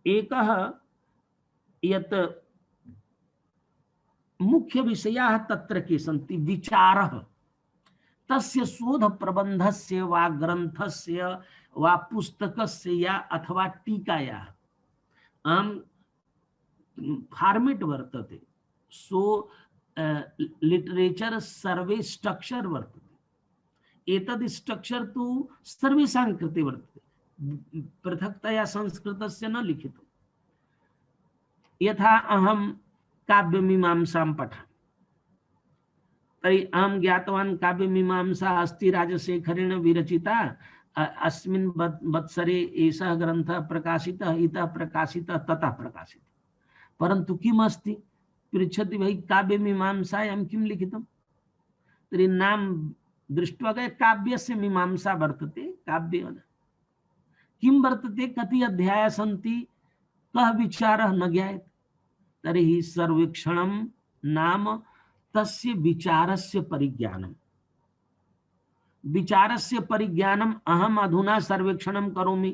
एकः यत् मुख्य विषयाः तत्र के सन्ति, विचारः, तस्य शोध प्रबन्धस्य वा ग्रन्थस्य वा पुस्तकस्य या अथवा टीकायाः फॉर्मेट वर्तते, सो लिटरेचर सर्वे स्ट्रक्चर वर्तते। एतद् स्ट्रक्चर तु सर्वेषां कृते वर्तते, पृथक्तया संस्कृतस्य न लिखितम्। यथा अहं काव्यमीमांसां पठामि, तर्हि अहं ज्ञातवान् काव्यमीमांसा अस्ति राजशेखरेण विरचिता, अस्मिन् वत्सरे एषः ग्रन्थः प्रकाशितः, इतः प्रकाशितः, ततः प्रकाशितः। परन्तु किम् अस्ति पृच्छति, भाई काव्यमीमांसायां किं लिखितं? तर्हि नाम दृष्ट्वा गए काव्यस्य मीमांसा वर्तते, काव्य किं वर्तते, कति अध्यायाः सन्ति, कः विचारः न ज्ञायते। तर्हि सर्वेक्षणं नाम तस्य विचारस्य परिज्ञानम्। विचारस्य परिज्ञानम् अहम् अधुना सर्वेक्षणं करोमि,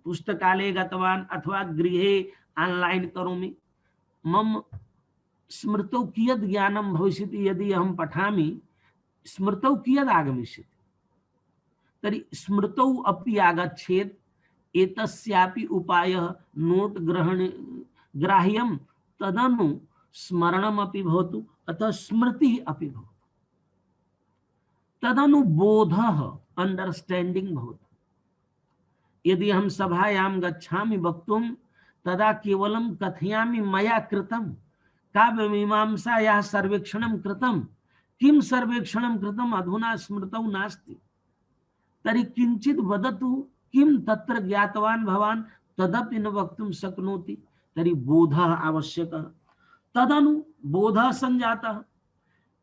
पुस्तकालये गतवान् अथवा गृहे ऑनलाइन करोमि, मम स्मृतौ कियद् ज्ञानं भविष्यति। यदि अहं पठामि स्मृतौ कियद् आगमिष्यति, तर्हि स्मृतौ अपि आगच्छेत्। एतस्यापि उपायः नोट ग्राह्यं, तदनु स्मरणमपि भवतु, अतः स्मृतिः अपि भवतु, तदनु बोधः अंडरस्टैंडिंग भवतु। यदि अहं सभायां गच्छामि वक्तुं, तदा केवलं कथयामि मया कृतं काव्यमीमांसायाः सर्वेक्षणं कृतं, किं सर्वेक्षणं कृतम् अधुना स्मृतौ नास्ति। तर्हि किञ्चित् वदतु, किं तत्र ज्ञातवान् भवान्, तदपि न वक्तुं शक्नोति। तर्हि बोधः आवश्यकः। तदनु बोधः सञ्जातः।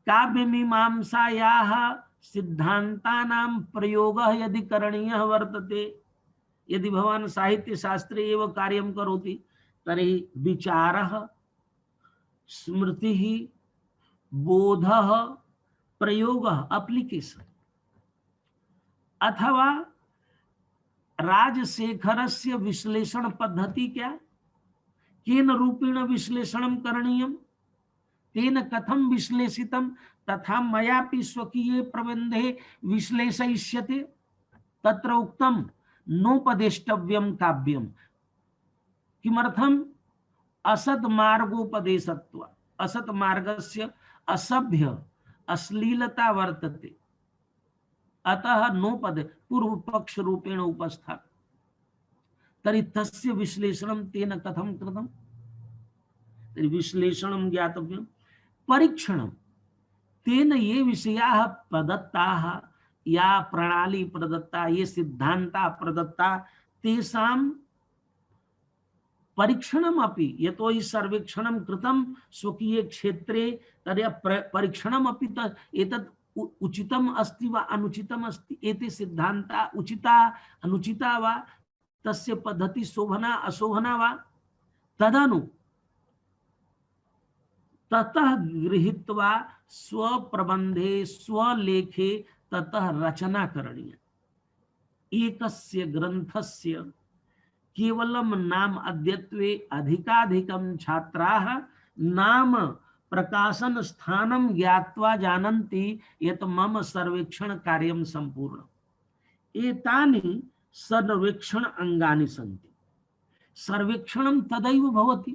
काव्यमीमांसायाः सिद्धान्तानां प्रयोगः यदि करणीयः वर्तते, यदि भवान् साहित्यशास्त्रे एव कार्यं करोति, तर्हि विचारः, स्मृतिः, बोधः, प्रयोगः, एप्लीकेशन, अथवा राजशेखरस्य विश्लेषण पद्धति क्या, केन रूपेण विश्लेषणं करणीयं, तेन कथं विश्लेषितं, तथा मयापि स्वकीये प्रबन्धे विश्लेषयिष्यते। तत्र उक्तं नोपदेष्टव्यं काव्यं। किमर्थम्? असत् मार्गोपदेशत्वा, असत् मार्गस्य असभ्य अश्लीलता वर्तते, अतः नोपद पूर्व पक्ष रूपेण उपस्थाप्य। तर्हि तस्य विश्लेषणं तेन कथं कृतं? तर्हि विश्लेषणं ज्ञातव्यं। परीक्षणं, तेन ये विषयाः प्रदत्ताः, या प्रणाली प्रदत्ता, ये सिद्धान्ताः प्रदत्ता, तेषां परीक्षणमपि, यतोहि सर्वेक्षणं कृतं स्वकीये क्षेत्रे, तर्हि परीक्षणमपि एतत् उचितम् अस्ति वा अनुचितम् अस्ति, एते सिद्धान्ता उचिता अनुचिता वा, तस्य पद्धति शोभना अशोभना वा, तदनु ततः गृहीत्वा स्वप्रबन्धे स्वलेखे ततः रचना करणीया। एकस्य ग्रन्थस्य केवलं नाम अद्यत्वे अधिकाधिकं छात्राः नाम प्रकाशन स्थानम ज्ञात्वा जानन्ति यत् मम सर्वेक्षण कार्यम संपूर्ण। एतानि सर्वेक्षण अंगानि सन्ति। सर्वेक्षणं तदैव भवति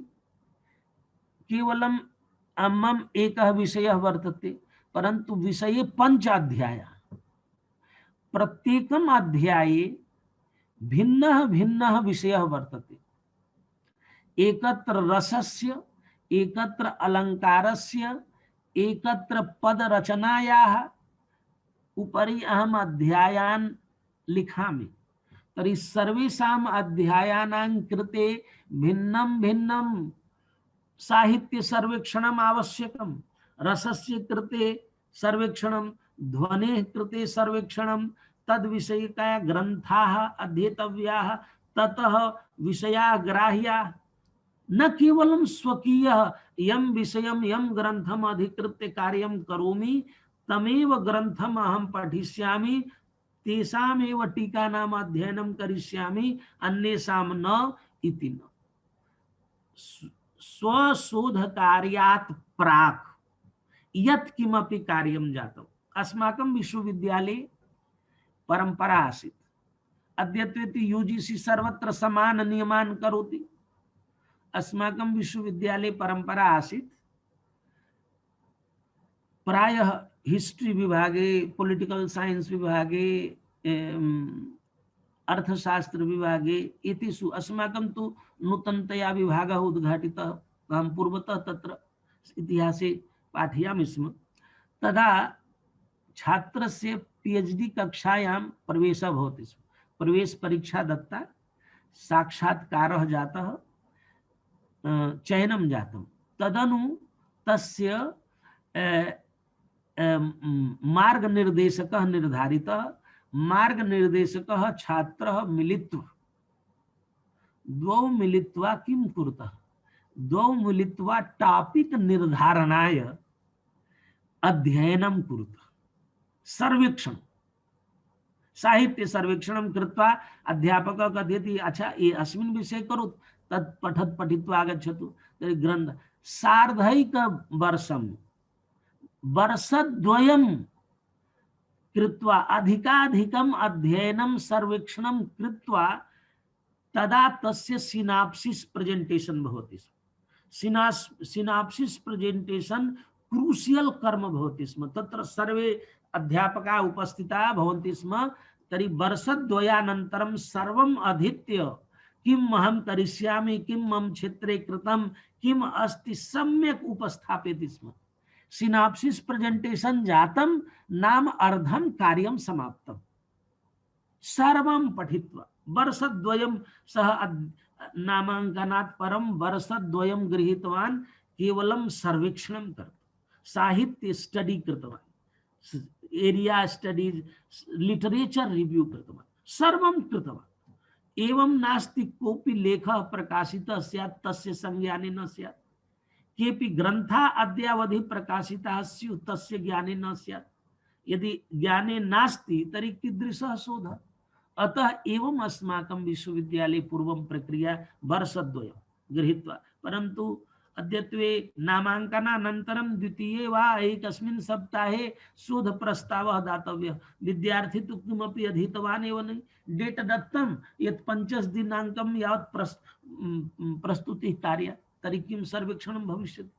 केवलम मम एकः विषयः वर्तते, परंतु विषये पंच अध्यायाः। प्रत्येकम् अध्याये भिन्नः भिन्नः विषयः वर्तते। एकत्र रसस्य, एकत्र अलंकारस्य, एकत्र पदरचनायाः उपरि अहम अध्यायान् लिखामि। तर्हि सर्वेषाम् अध्यायानां कृते भिन्नं भिन्नं साहित्य सर्वेक्षणम् आवश्यकम्। रसस्य कृते सर्वेक्षणं, ध्वनेः कृते सर्वेक्षणं, तद्विषयकाः ग्रन्थाः अध्येतव्याः, ततः विषयाः ग्राह्याः। न केवलं स्वकीयः यं विषयं यं ग्रन्थम् अधिकृत्य कार्यं करोमि तमेव ग्रन्थम् अहं पठिष्यामि, तेषामेव टीकानाम् अध्ययनं करिष्यामि, अन्येषां न इति न। स्वशोधकार्यात् प्राक् यत् किमपि कार्यं जातम्। अस्माकं विश्वविद्यालये परंपरा आसीत्। अद्यत्वे यूजीसी सर्वत्र समान नियमान् करोति। अस्माकं विश्वविद्यालये परंपरा आसीत्, प्रायः हिस्ट्री विभागे, पॉलिटिकल साइंस विभागे, अर्थशास्त्र विभागे एतेषु अस्माकं तु नूतनतया विभागः उद्घाटितः। अहं पूर्वतः तत्र इतिहासे पाठयामि स्म। तदा छात्रस्य पीएचडी कक्षायां प्रवेशः भवति स्म। प्रवेश परीक्षा दत्ता, साक्षात्कारः जातः, चयनं जातं। तदनु तस्य मार्गनिर्देशकः निर्धारितः। मार्गनिर्देशकः छात्रः मिलित्वा, द्वौ मिलित्वा किं कुरुतः? द्वौ मिलित्वा टॉपिक निर्धारणाय अध्ययनं कुरुतः। सर्वेक्षण, साहित्य सर्वेक्षणं कृत्वा अध्यापकः कथयति, अच्छा ये अस्मिन् विषये करोतु, तत् पठत् पठित्वा आगच्छतु। तर्हि ग्रन्थ सार्धैकवर्षं, वर्षद्वयं कृत्वा अधिकाधिकम् अध्ययनं सर्वेक्षणं कृत्वा तदा तस्य सिनाप्सिस् प्रेजेंटेशन भवति स्म। सिनाप्सिस् प्रेजेंटेशन क्रूशियल कर्म भवति स्म। तत्र सर्वे अध्यापकाः उपस्थिताः भवन्ति स्म। तर्हि वर्षद्वयानन्तरं सर्वम् अधीत्य किम् अहं करिष्यामि, किं मम क्षेत्रे कृतं, किम् अस्ति, सम्यक् उपस्थापयति स्म। सिनाप्सिस् प्रेजेंटेशन जातं नाम अर्धं कार्यं समाप्तम्। सर्वं पठित्वा वर्षद्वयं सः नामाङ्कनात् परं वर्षद्वयं गृहीतवान्। केवलं सर्वेक्षणं कृतवान्, साहित्य स्टडी कृतवान्, एरिया स्टडीज, लिटरेचर रिव्यू कृतवान्, सर्वं कृतवान्। एवं नास्ति कोऽपि लेखः प्रकाशितः स्यात् तस्य संज्ञाने न स्यात्, केऽपि ग्रन्थाः अद्यावधि प्रकाशिताः स्युः तस्य ज्ञाने न स्यात्। यदि ज्ञाने नास्ति तर्हि कीदृशः शोधः? अतः एवं अस्माकं विश्वविद्यालये पूर्वं प्रक्रिया वर्षद्वयं गृहीत्वा, परन्तु अद्यत्वे नामाङ्कनानन्तरं द्वितीये वा एकस्मिन् सप्ताहे शोधप्रस्तावः दातव्यः। विद्यार्थी तु किमपि अधीतवान् एव न, डेट् दत्तं यत् 25 दिनाङ्कं यावत् प्रस्तुतिः कार्या, तर्हि किं सर्वेक्षणं भविष्यति?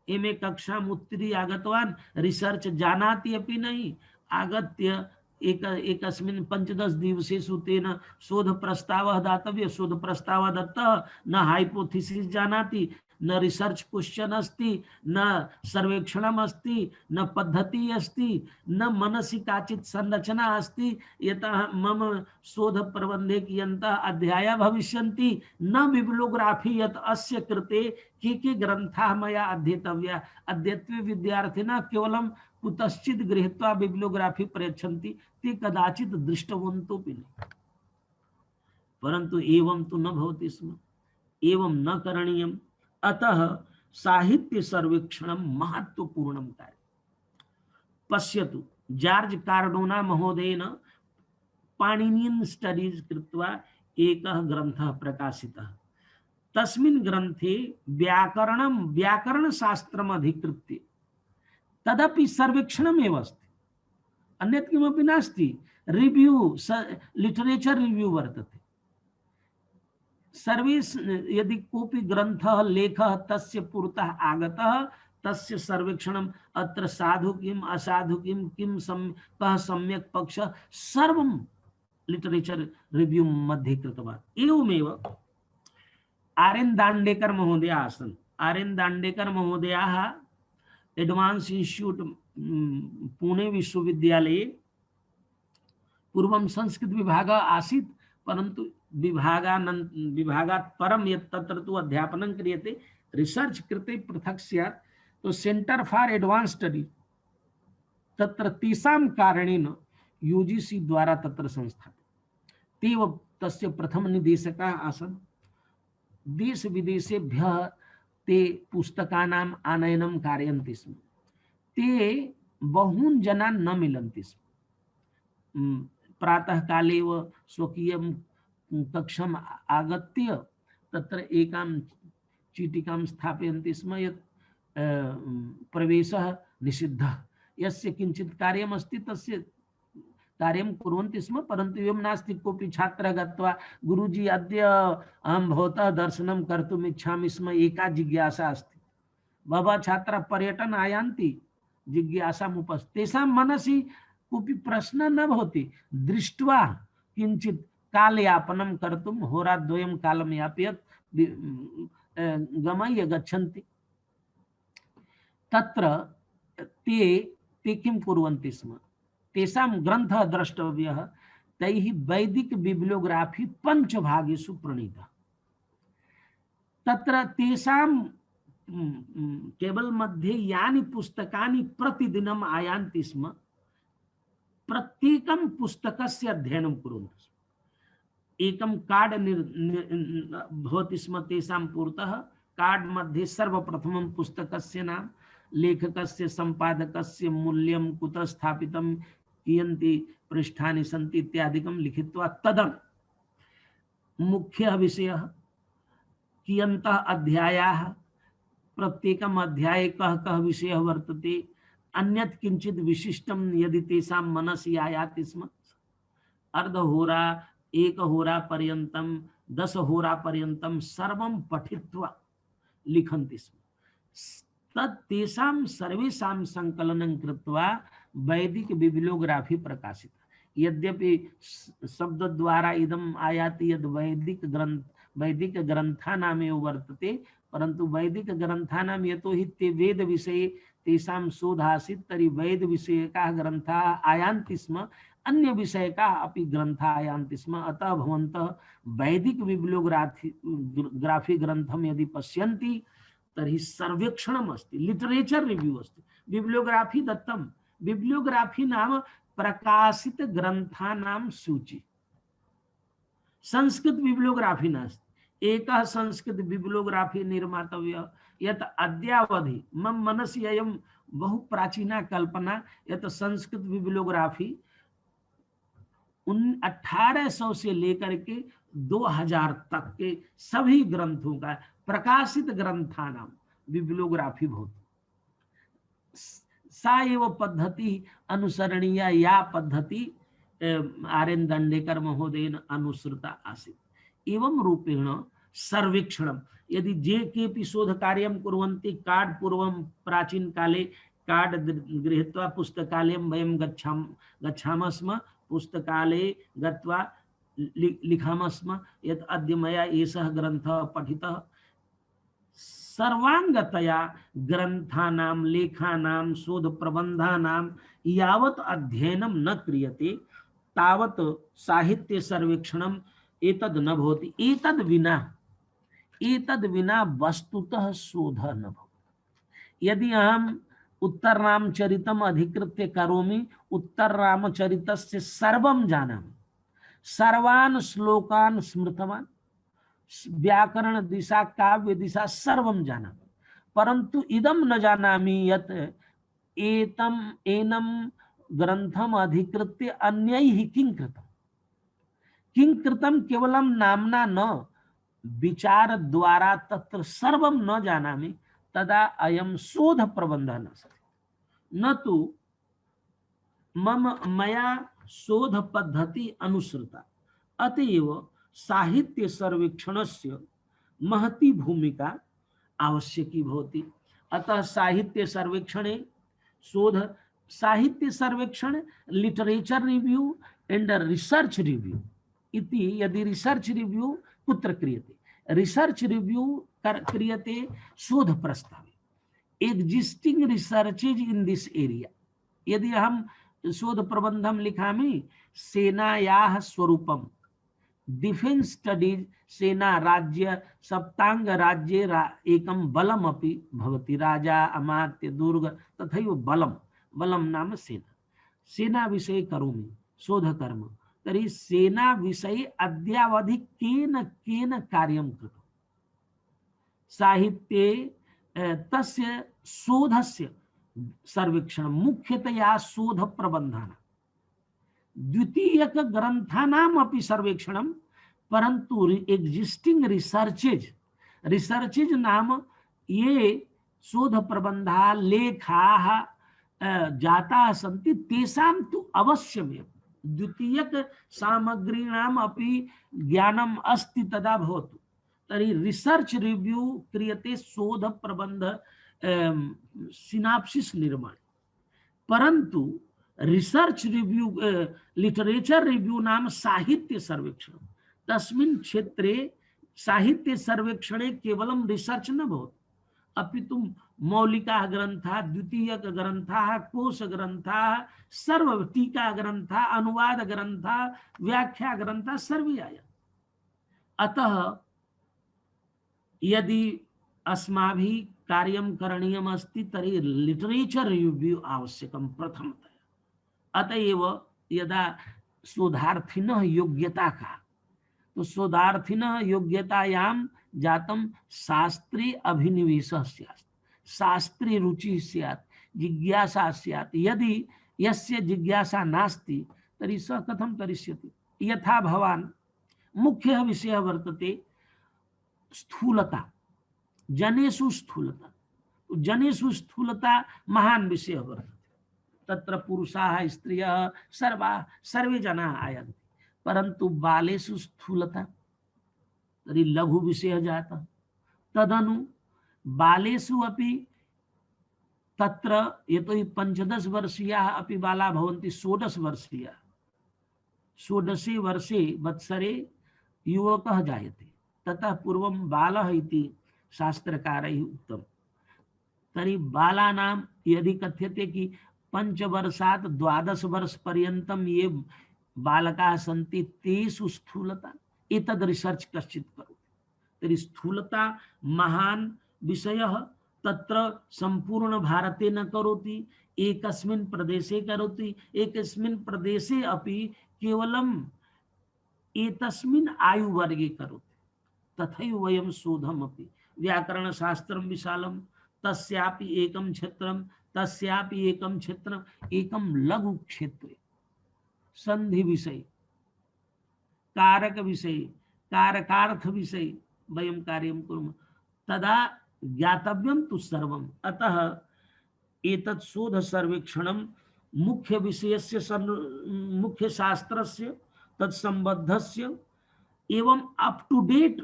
एमे कक्षाम् उत्तीर्य आगतवान्, रिसर्च जानाति अपि नहि, आगत्य एकस्मिन् 15 दिवसेषु तेन शोध प्रस्तावः दातव्यः। शोध प्रस्तावः दत्तः, न हाइपोथेसिस जानाति, न रिसर्च क्वेश्चन अस्ति, न सर्वेक्षणम् अस्ति, न पद्धति अस्ति, न मनसि काचित् संरचना अस्ति। यतः मम शोध प्रबन्धे कियन्तः अध्यायाः भविष्यन्ति, न बिब्लियोग्राफी यत् अस्य कृते के ग्रन्थाः मया अध्येतव्याः। अद्यत्वे विद्यार्थिनः केवलं कुतश्चित् गृहीत्वा बिब्लियोग्राफी प्रयच्छन्ति, ते कदाचित् दृष्टवन्तोऽपि न। परन्तु एवं तु न भवति स्म, एवं न करणीयम्। अतः साहित्य सर्वेक्षणं महत्वपूर्णं कार्यं। पश्यतु, जार्ज कार्डोना महोदयेन पाणिनियन स्टडीज कृत्वा एकः ग्रन्थः प्रकाशितः। तस्मिन् ग्रंथे व्याकरण शास्त्रम अधिकृत्य तदपि सर्वेक्षणमेव अस्ति, अन्यत् किमपि नास्ति। रिव्यू, लिटरेचर रिव्यू वर्तते। सर्वे यदि कोऽपि ग्रंथः लेखः तस्य पुरतः आगतः तस्य सर्वेक्षणम्, अत्र साधु किम असाधु किम कः सम्यक् पक्षः, सर्वं लिटरेचर रिव्यू मध्ये कृतवान्। एवमेव आर्यन दांडेकर महोदय आसन्। आर्यन दांडेकर महोदयाः एडवांस इंस्टीट्यूट पुणे विश्वविद्यालये पूर्वं संस्कृत विभाग आसीत्, परन्तु विभागात् परं यत् तत्र तु अध्यापनं क्रियते, रिसर्च कृते पृथक् स्यात्, तो सेंटर फॉर एडवांस स्टडी तत्र तेषां कारणेन यूजीसी द्वारा तत्र संस्थापितं। तेव तस्य प्रथम निदेशकाः आसन्। देश विदेशेभ्यः ते पुस्तकानाम् आनयनं कारयन्ति स्म। ते बहून् जनान् न मिलन्ति स्म। प्रातः काले एव स्वकीयं कक्षम् आगत्य तत्र एकां चीटिकां स्थापयन्ति स्म यत् प्रवेशः निषिद्धः, यस्य किञ्चित् कार्यमस्ति तस्य कार्यं कुर्वन्ति स्म। परन्तु एवं नास्ति कोऽपि छात्रः गत्वा गुरुजी अद्य अहं भवतः दर्शनं कर्तुम् इच्छामि स्म, एका जिज्ञासा अस्ति। बहवः छात्राः पर्यटन आयान्ति जिज्ञासामुपस्थिताः, तेषां मनसि कोऽपि प्रश्नः न भवति, दृष्ट्वा किञ्चित् कालयापनं कर्तुं होराद्वयं कालं यापयत् गमय्य गच्छन्ति। तत्र ते किं कुर्वन्ति स्म, तेषां ग्रन्थः द्रष्टव्यः। तैः वैदिक बिब्लियोग्राफी पञ्चभागेषु प्रणीतः। तत्र तेषां टेबल मध्ये यानि पुस्तकानि प्रतिदिनम् आयान्ति स्म, प्रत्येकं पुस्तकस्य अध्ययनं कुर्वन्ति स्म। एकं कार्ड भवति स्म तेषां पुरतः। कार्ड मध्ये सर्वप्रथमं पुस्तकस्य नाम, लेखकस्य, संपादकस्य, मूल्यं, कुतः स्थापितं, कियन्ति पृष्ठानि सन्ति इत्यादिकं लिखित्वा तदं मुख्यः विषयः, कियन्तः अध्यायाः, प्रत्येकम् अध्याये कः कः विषयः वर्तते, अन्यत् किञ्चित् विशिष्टं यदि तेषां मनसि आयाति स्म, अर्धहोरा, एकहोरा पर्यन्तं, 10 होरा पर्यन्तं सर्वं पठित्वा लिखन्ति स्म। तत् तेषां सर्वेषां संकलनं कृत्वा वैदिक बिब्लियोग्राफी प्रकाशिता। यद्यपि शब्दद्वारा इदम् आयाति यद् वैदिक ग्रन्थानामेव वर्तते, परन्तु वैदिक ग्रन्थानां यतोहि ते वेद विषये तेषां शोधः आसीत्, तर्हि वेद विषयकाः ग्रन्थाः आयान्ति स्म, अन्य विषयकाः अपि ग्रन्थाः आयान्ति स्म। अतः भवन्तः वैदिक बिब्लियोग्राफी ग्रन्थं यदि पश्यन्ति तर्हि सर्वेक्षणम् अस्ति, लिटरेचर रिव्यू अस्ति। बिब्लियोग्राफी दत्तं, बिब्लियोग्राफी नाम प्रकाशित ग्रन्थानां सूची। संस्कृत बिब्लियोग्राफी नास्ति। एकः संस्कृत बिब्लियोग्राफी निर्मातव्यः, यत् अद्यावधि मम मनसि अयं बहु प्राचीना कल्पना, यत् संस्कृत बिब्लियोग्राफी 1800 से लेकर के 2000 तक के सभी ग्रंथों का प्रकाशित ग्रंथानां बिब्लियोग्राफी भवति। सा एव पद्धति अनुसरणीया, या पद्धति आर्यन दांडेकर महोदयेन अनुसृता आसीत्। एवं रूपेण सर्वेक्षणं यदि जे केऽपि शोधकार्यं कुर्वन्ति, कार्ड पूर्वं प्राचीन काले कार्ड गृहीत्वा पुस्तकालयं वयं गच्छामः स्म, पुस्तकालये गत्वा लिखामः स्म यत् अद्य मया एषः ग्रन्थः पठितः। सर्वांगतया ग्रन्थानां, लेखानां, शोधप्रबन्धानां यावत् अध्ययनं न क्रियते तावत् साहित्य सर्वेक्षणम् एतद् न भवति। एतद् विना वस्तुतः शोधः न भवति। यदि अहम् उत्तररामचरितम् अधिकृत्य करोमि, उत्तररामचरितस्य सर्वं जानामि, सर्वान् श्लोकान् स्मृतवान्, व्याकरण दिशा, काव्य दिशा सर्वं जानामि, परन्तु इदं न जानामि यत् एनं ग्रन्थम् अधिकृत्य अन्यैः किं कृतं केवलं नाम्ना न, विचार द्वारा तत्र सर्वम न जानामि तदा अयम शोध प्रबंधः नास्ति। न तो मम मया शोध पद्धति अनुसृता, अतएव साहित्य सर्वेक्षणस्य महती भूमिका आवश्यकी भवति। अतः साहित्य सर्वेक्षणे शोध साहित्य सर्वेक्षण literature review and research review इति। यदि रिसर्च रिव्यू कुत्र क्रियते, रिसर्च रिव्यू क्रियते शोध प्रस्तावे existing researches in this area. यदि हम शोध प्रबंधम लिखामि सेनायाः स्वरूपम डिफेंस स्टडीज सेना राज्य सप्तांग राज्ये एकम बलम अपि भवति, राजा अमात्य दुर्ग तथैव बलम, बलम नाम सेना, सेना विषये करोमि शोधकर्म। तर्हि सेना विषये अद्यावधि केन केन कार्यं कृतं, साहित्ये तस्य शोधस्य सर्वेक्षण मुख्यतया शोध प्रबंधना, द्वितीयक ग्रंथानाम अपि सर्वेक्षणं, परंतु एग्जिस्टिंग रिसर्चेज, रिसर्चेज नाम ये शोध प्रबंधा लेखाः जाताः सन्ति तेषां तु अवश्यमेव द्वितीयक सामग्रीणाम् अपि ज्ञानम् अस्ति तदा भवतु। तर्हि रिसर्च रिव्यू क्रियते शोध प्रबंध सिनाप्सिस निर्माण, परंतु रिसर्च रिव्यू लिटरेचर रिव्यू नाम साहित्य सर्वेक्षण, तस्मिन् क्षेत्रे साहित्य सर्वेक्षणे केवलं रिसर्च न भवति अपितु मौलिकाः ग्रन्थाः, द्वितीयक ग्रन्थाः, कोश ग्रन्थाः, सर्व टीका ग्रन्थाः, अनुवाद ग्रन्थाः, व्याख्या ग्रन्थाः सर्वे आया। अतः यदि अस्माभिः कार्यं करणीयम् अस्ति तर्हि लिटरेचर रिव्यू आवश्यकं प्रथमतया। अतएव यदा शोधार्थिनः योग्यता का, तो शोधार्थिनः योग्यतायां जातं शास्त्रे अभिनिवेशः स्यात्, शास्त्रे रुचिः स्यात्, जिज्ञासा स्यात्। यदि यस्य जिज्ञासा नास्ति तर्हि सः कथं करिष्यति। यथा भवान् मुख्यः विषयः वर्तते स्थूलता, जनेषु स्थूलता, जनेषु स्थूलता महान् विषयः वर्तते, तत्र पुरुषाः स्त्रियः सर्वे जनाः आयन्ति, परन्तु बालेषु स्थूलता तर्हि लघु विषयः जातः। तदनु बालेषु अपि तत्र यतोहि 15 वर्षीयाः अपि बाला भवन्ति, 16 वर्षीयाः, 16 वर्षे वत्सरे युवकः जायते, ततः पूर्वं बालः इति शास्त्रकारैः उक्तम्। तर्हि बालानां यदि कथ्यते कि 5 वर्षात् 12 वर्षपर्यन्तं ये बालकाः सन्ति तेषु स्थूलता, एतद् रिसर्च कश्चित् करोति। तर्हि स्थूलता महान् विषयः, तत्र संपूर्ण भारते न करोति, एकस्मिन् प्रदेशे करोति, एकस्मिन् प्रदेशे अपि केवलम् एतस्मिन् आयुवर्गे करोति। तथैव वयं शोधमपि व्याकरणशास्त्रं विशालं, तस्यापि एकं क्षेत्रं, तस्यापि एकं क्षेत्रम्, एकं लघु क्षेत्रे संधि विषय, कारक विषय, कारकार्थ विषय वयं कार्यं कुर्मः, तदा ज्ञातव्यं तु सर्वम्। अतः एतत् शोध सर्वेक्षणं मुख्य विषयस्य मुख्य शास्त्रस्य तत्संबद्धस्य एवं अप टू डेट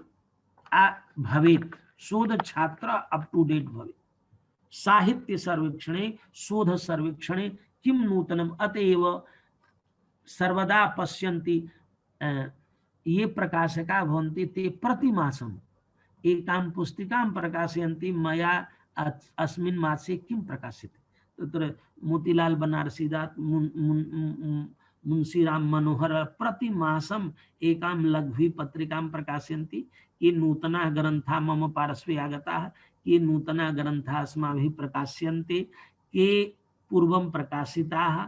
भवेत्, शोध छात्र अप टू डेट भवेत्। साहित्य सर्वेक्षणे शोध सर्वेक्षणे किं नूतनम्, अतएव सर्वदा पश्यन्ति ये प्रकाशकाः भवन्ति ते प्रतिमासम् एकां पुस्तिकां प्रकाशयन्ति, मया अस्मिन् मासे किं प्रकाशिते। तत्र मोतीलाल बनारसीदास, मुंशीराम मनोहर प्रतिमासम् एकां लघ्वी पत्रिकां प्रकाशयन्ति। ये नूतनाः ग्रन्थाः मम पार्श्वे आगताः, ये नूतनाः ग्रन्थाः अस्माभिः प्रकाश्यन्ते, के पूर्वं प्रकाशिताः,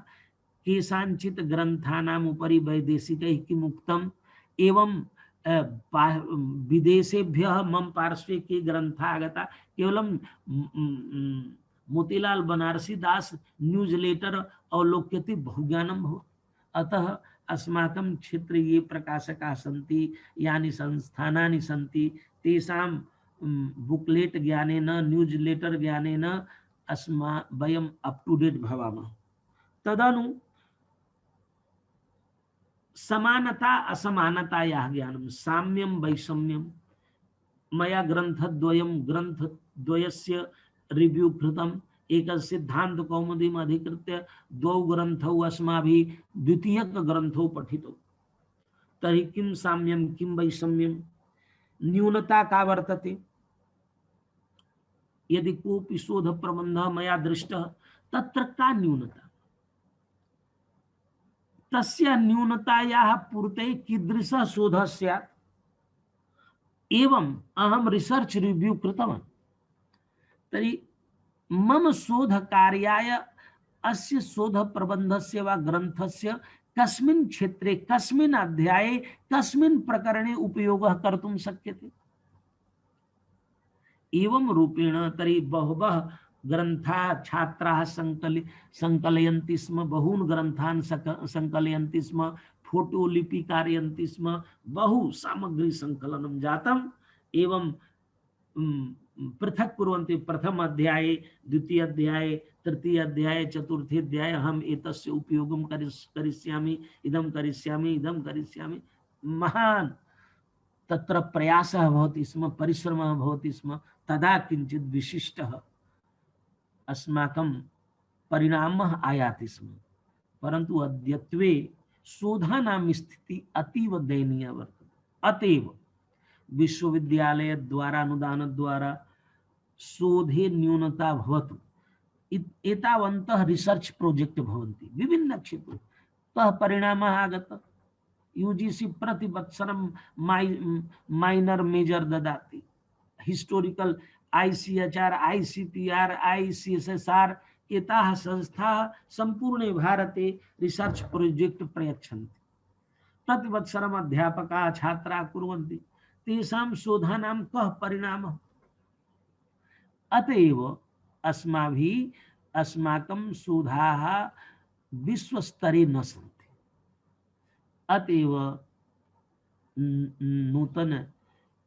केषाञ्चित् ग्रन्थानाम् उपरि वैदेशिकैः किम् उक्तम्, एवं विदेशेभ्यः मम पार्श्वे के ग्रन्थाः आगता। केवलं मोतीलाल बनारसी दास न्यूज़ लेटर अवलोक्यते बहुज्ञानं भवति। अतः अस्माकं क्षेत्रे ये प्रकाशकाः सन्ति, यानि संस्थानानि सन्ति, तेषां बुकलेट ज्ञानेन, न्यूज लेटर ज्ञानेन वयम् अप टू डेट भवामः। तदनु समानता असमानतायाः ज्ञानं, साम्यं वैषम्यं, मया ग्रन्थद्वयस्य रिव्यू कृतम्। एक सिद्धांत कौमुदीम् अधिकृत्य द्वौ ग्रन्थौ अस्माभिः द्वितीयक ग्रन्थौ पठितौ। तर्हि किं साम्यं किं वैषम्यं, न्यूनता का वर्तते? यदि कोऽपि शोध प्रबन्धः मया दृष्टः, तत्र का न्यूनता? तस्य न्यूनतायाः पूर्तये कीदृशः शोधः स्यात्? एवं अहम रिसर्च रिव्यू कृतवान्। तर्हि मम शोध कार्याय अस्य शोध प्रबन्धस्य वा ग्रन्थस्य कस्मिन् क्षेत्रे, कस्मिन् अध्याये, कस्मिन् प्रकरणे उपयोगः कर्तुं शक्यते। एवं रूपेण तर्हि बहवः ग्रन्थाः छात्राः संकलयन्ति स्म, बहून् ग्रन्थान् संकलयन्ति स्म, फोटोलिपि कारयन्ति स्म, बहु सामग्री संकलनं जातम्। एवं पृथक कुर्वन्ति, प्रथम अध्याये, द्वितीय अध्याये, तृतीय अध्याये, चतुर्थे अध्याये अहम् एतस्य उपयोगं करिष्यामि, इदं करिष्यामि, इदं करिष्यामि। महान् तत्र प्रयासः भवति स्म, परिश्रमः भवति स्म, तदा किञ्चित् विशिष्टः अस्माकं परिणामः आयाति स्म। परन्तु अद्यत्वे शोधानां स्थितिः अतीव दयनीया वर्तते। अतएव विश्वविद्यालय द्वारा, अनुदान द्वारा शोधे न्यूनता भवतु, एतावन्तः रिसर्च प्रोजेक्ट भवन्ति विभिन्न क्षेत्रे। कः परिणामः आगतः? यूजीसी प्रतिवत्सरं माइनर मेजर ददाति। हिस्टोरिकल आईसीएचआर, आईसीपीआर, आईसीएसएसआर एताः संस्थाः संपूर्णे भारते रिसर्च प्रोजेक्ट प्रयच्छन्ति। प्रतिवत्सरम् अध्यापकाः छात्राः कुर्वन्ति। तेषां शोधानां कः परिणामः? अतएव अस्माभिः अस्माकं शोधाः विश्वस्तरे न सन्ति। अतएव नूतन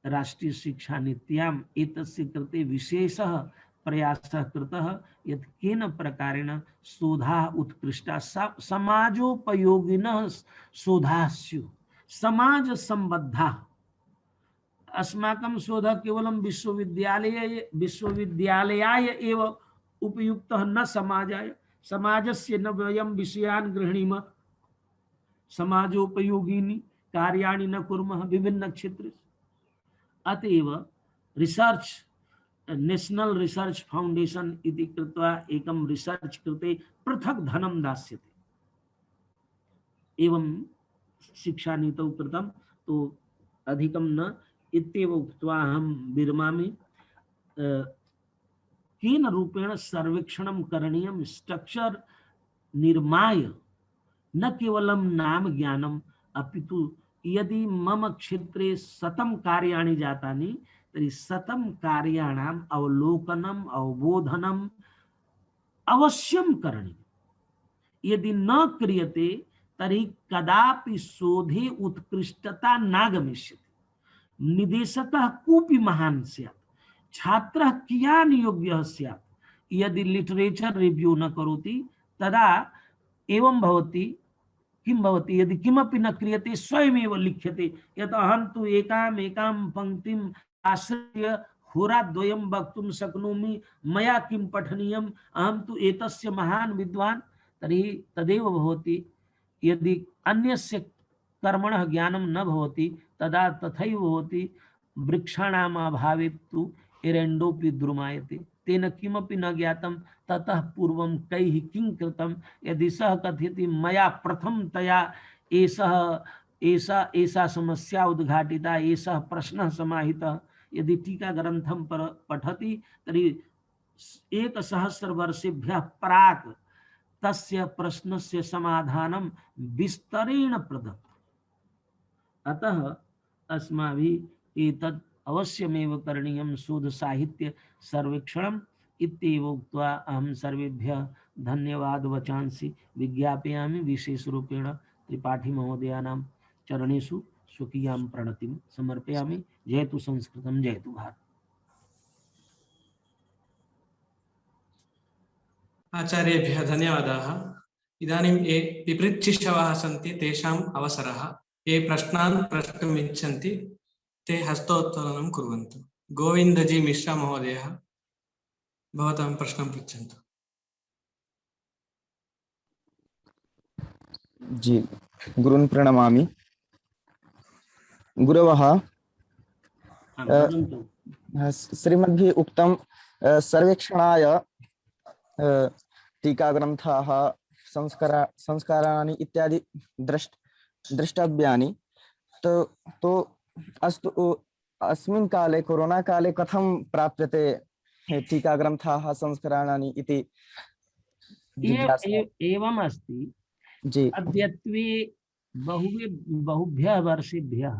राष्ट्रीय शिक्षा नीत्याम् एतस्य कृते विशेषः प्रयासः कृतः, यत् केन प्रकारेण शोधाः उत्कृष्टाः समाजोपयोगिनः शोधाः स्युः, समाज सम्बद्धाः। अस्माकं शोधः केवलं विश्वविद्यालयाय एव उपयुक्तः, न समाजाय। समाजस्य न वयं विषयान् गृह्णीमः, समाजोपयोगिनी कार्याणि न कुर्मः विभिन्न क्षेत्रेषु। अतएव रिसर्च, नेशनल रिसर्च फाउंडेशन इति कृत्वा एकं रिसर्च कृते पृथक धनं दास्यते। एवं शिक्षा नीतौ कृतं, तो अधिकं न इत्येव उक्त्वा अहं विरमामि। केन रूपेण सर्वेक्षणं करणीयं, स्ट्रक्चर निर्माय, न केवलं नाम ज्ञानम्, अपितु यदि मम क्षेत्रे 100 कार्याणि जातानि, तर्हि 100 कार्याणाम् अवलोकनम्, अवबोधनम् अवश्यं करणीयम्। यदि न क्रियते तर्हि कदापि शोधे उत्कृष्टता नागमिष्यति। निदेशकः कोऽपि महान् स्यात्, छात्रः कियान् योग्यः स्यात्, यदि लिटरेचर रिव्यू न करोति तदा एवं भवति। किं भवति? यदि किमपि न क्रियते स्वयमेव लिख्यते यत् अहं तु एकां पंक्तिम् आश्रित्य होराद्वयं वक्तुं शक्नोमि, मया किं पठनीयम्, अहं तु एतस्य महान् विद्वान्। तर्हि तदेव भवति। यदि अन्यस्य कर्मणः ज्ञानं न भवति तदा तथैव भवति। वृक्षाणाम् अभावे तु एरेण्डोऽपि द्रुमायते। तेन किमपि न ज्ञातं, ततः पूर्वं कैः किं कृतं। यदि सः कथयति मया प्रथमतया एषा समस्या उद्घाटिता, एषः प्रश्नः समाहितः, यदि टीका ग्रन्थं पठति तर्हि 1,000 वर्षेभ्यः प्राक् तस्य प्रश्नस्य समाधानं विस्तरेण प्रदत्तम्। अतः अस्माभिः एतद् अवश्यमेव करणीयं, शोध साहित्य सर्वेक्षणम् इत्येव उक्त्वा अहं सर्वेभ्यः धन्यवाद वचांसि विज्ञापयामि। विशेष रूपेण त्रिपाठी महोदयानां चरणेषु स्वकीयां प्रणतिं समर्पयामि। जयतु संस्कृतं, जयतु भारत। आचार्येभ्यः धन्यवादाः। इदानीं ये पिपृच्छिशवः सन्ति तेषाम् अवसरः। ये प्रश्नान् प्रष्टुम् इच्छन्ति ते हस्तोत्तोलनं कुर्वन्तु। गोविन्दजी मिश्रा महोदयः, भवतां प्रश्नं पृच्छन्तु। जी, गुरुन् प्रणमामि। गुरवः, श्रीमद्भिः उक्तं सर्वेक्षणाय टीकाग्रन्थाः, संस्काराणि इत्यादि द्रष्टव्यानि। तो अस्तु, अस्मिन् काले कोरोना काले कथं प्राप्यते टीकाग्रन्थाः संस्करणानि इति एवम् अस्ति जी। अद्यत्वे बहुभ्यः वर्षेभ्यः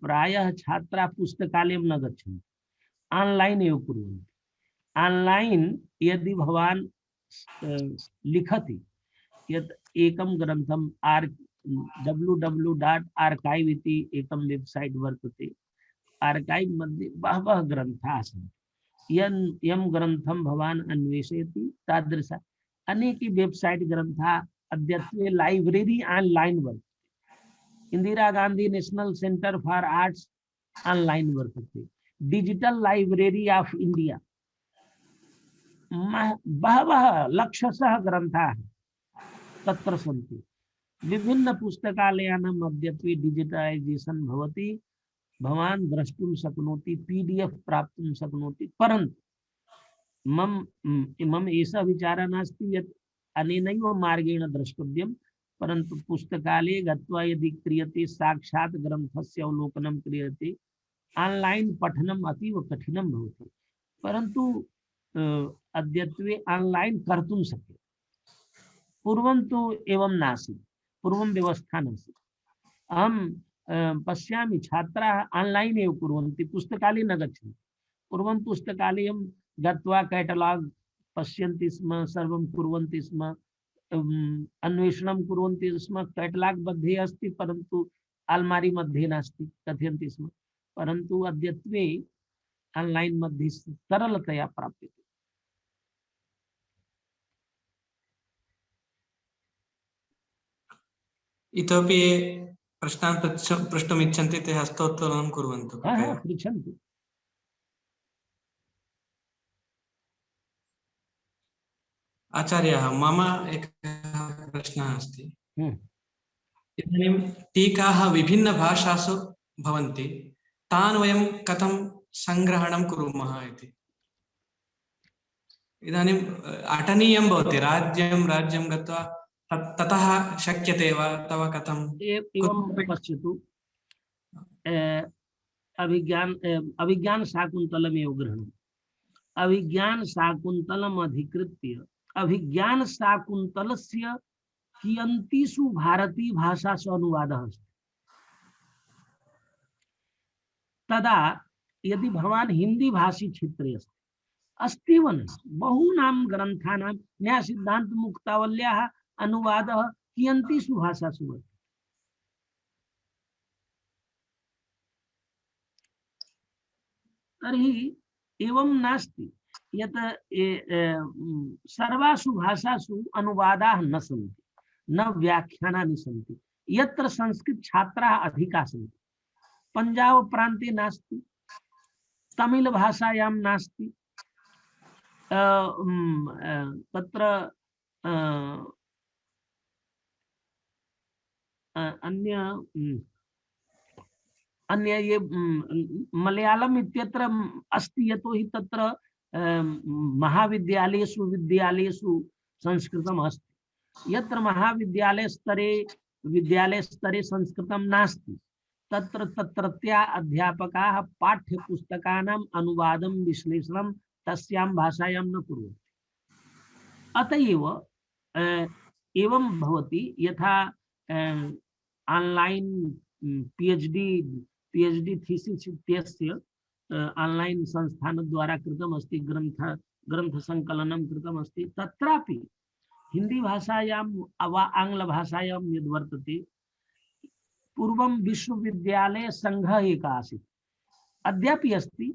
प्रायः छात्राः पुस्तकालयं न गच्छन्ति, ऑनलाइन एव कुर्वन्ति। ऑनलाइन यदि भवान् लिखति यत् एकं ग्रन्थं www.archive इति एकं वेबसाइट वर्तते। आर्काइव मध्ये बहवः ग्रन्थाः सन्ति। यं ग्रन्थं भवान् अन्वेषयति तादृश अनेके वेबसाइट ग्रन्थाः अद्यत्वे लाइब्रेरी ऑनलाइन वर्तते। Indira Gandhi national centre for arts online वर्तते। डिजिटल लाइब्रेरी ऑफ इंडिया बहवः लक्षशः ग्रन्थाः तत्र सन्ति। विभिन्न पुस्तकालयानां अद्यत्वे डिजिटलाइजेशन भवति। भवान् द्रष्टुं शक्नोति, पीडीएफ प्राप्तुं शक्नोति। परन्तु मम एषः विचारः नास्ति यत् अनेनैव मार्गेण द्रष्टव्यं, परन्तु पुस्तकालये गत्वा यदि क्रियते, साक्षात् ग्रन्थस्य अवलोकनं क्रियते, ऑनलाइन पठनम् अतीव कठिनं भवति। परन्तु अद्यत्वे ऑनलाइन कर्तुं शक्यते। पूर्वं तु एवं नासीत्, पूर्वं व्यवस्था नासीत्। अहं पश्यामि छात्राः ऑनलाइन एव कुर्वन्ति, पुस्तकालये न गच्छन्ति। पूर्वं पुस्तकालयं गत्वा कैटलाग् पश्यन्ति स्म, सर्वं कुर्वन्ति स्म, अन्वेषणं कुर्वन्ति स्म। कैटलाग् मध्ये अस्ति परन्तु अलमारी मध्ये नास्ति कथयन्ति स्म। परन्तु अद्यत्वे ऑनलाइन मध्ये सरलतया प्राप्यते। इतोपि प्रश्नान् पृष्टुम् इच्छन्ति ते हस्तोत्तोलनं कुर्वन्तु। पृच्छन्तु। आचार्याः, मम एकः प्रश्नः अस्ति। इदानीं टीकाः विभिन्नभाषासु भवन्ति, तान् वयं कथं सङ्ग्रहणं कुर्मः इति। इदानीम् अटनीयं भवति, राज्यं गत्वा ततः शक्यते वा अथवा कथं? एवं पश्यतु, अभिज्ञान शाकुन्तलमेव गृह्णम्। अभिज्ञान शाकुन्तलम् अधिकृत्य अभिज्ञान शाकुन्तलस्य कियन्तिषु भारतीय भाषासु अनुवादः अस्ति। तदा यदि भवान् हिंदी भाषी क्षेत्रे अस्ति वा न, बहूनां ग्रन्थानां न्यायसिद्धान्त मुक्तावल्याः अनुवादः कियन्तिषु भाषासु वर्तते। तर्हि एवं नास्ति यत् सर्वासु भाषासु अनुवादाः न सन्ति, न व्याख्यानानि सन्ति। यत्र संस्कृत छात्राः अधिकाः सन्ति, पंजाब प्रान्ते नास्ति, तमिल भाषायां नास्ति, तत्र अन्य ये मलयालम इत्यत्र अस्ति, यतोहि तत्र महाविद्यालयेषु विद्यालयेषु संस्कृतम् अस्ति। यत्र विद्यालय स्तरे संस्कृतं नास्ति, तत्र तत्रत्या अध्यापकाः पाठ्यपुस्तकानाम् अनुवादं विश्लेषणं तस्यां भाषायां न कुर्वन्ति। अतएव एवं भवति, यथा ऑनलाइन पीएचडी थीसिस इत्यस्य ऑनलाइन संस्थान द्वारा कृतम् अस्ति, ग्रंथ संकलनं कृतम् अस्ति। तत्रापि हिंदी भाषायां वा आंग्ल भाषायां यद्वर्तते पूर्वं विश्वविद्यालय संघः एकः आसीत्, अद्यापि अस्ति।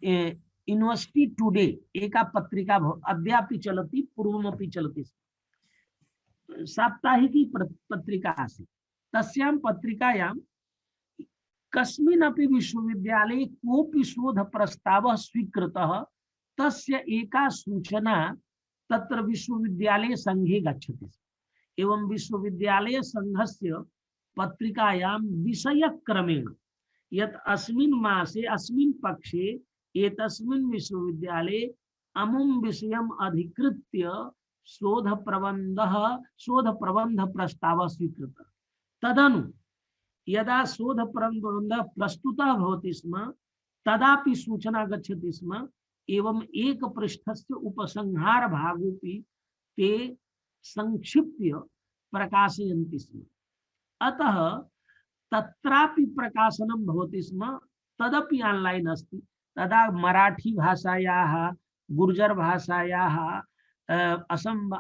यूनिवर्सिटी टुडे एका पत्रिका अद्यापि चलति, पूर्वमपि चलति। साप्ताहिकी पत्रिका आसीत्। तस्यां पत्रिकायां कस्मिन्नपि विश्वविद्यालये कोऽपि शोधप्रस्तावः स्वीकृतः, तस्य एका सूचना तत्र विश्वविद्यालय संघे गच्छति। एवं विश्वविद्यालय संघस्य पत्रिकायां विषयक्रमेण यत् अस्मिन् मासे अस्मिन् पक्षे एतस्मिन् विश्वविद्यालये अमुं विषयम् अधिकृत्य शोध प्रबंध प्रस्तावः स्वीकृतः। तदनु यदा शोध प्रबंध प्रस्तुतः भवति स्म तदापि सूचना गच्छति स्म, एवं एक पृष्ठस्य उपसंहार भागोपि ते संक्षिप्य प्रकाशयन्ति स्म। अतः तत्रापि प्रकाशनं भवति स्म, तदपि ऑनलाइन अस्ति। तदा मराठी भाषायाः, गुर्जर भाषायाः,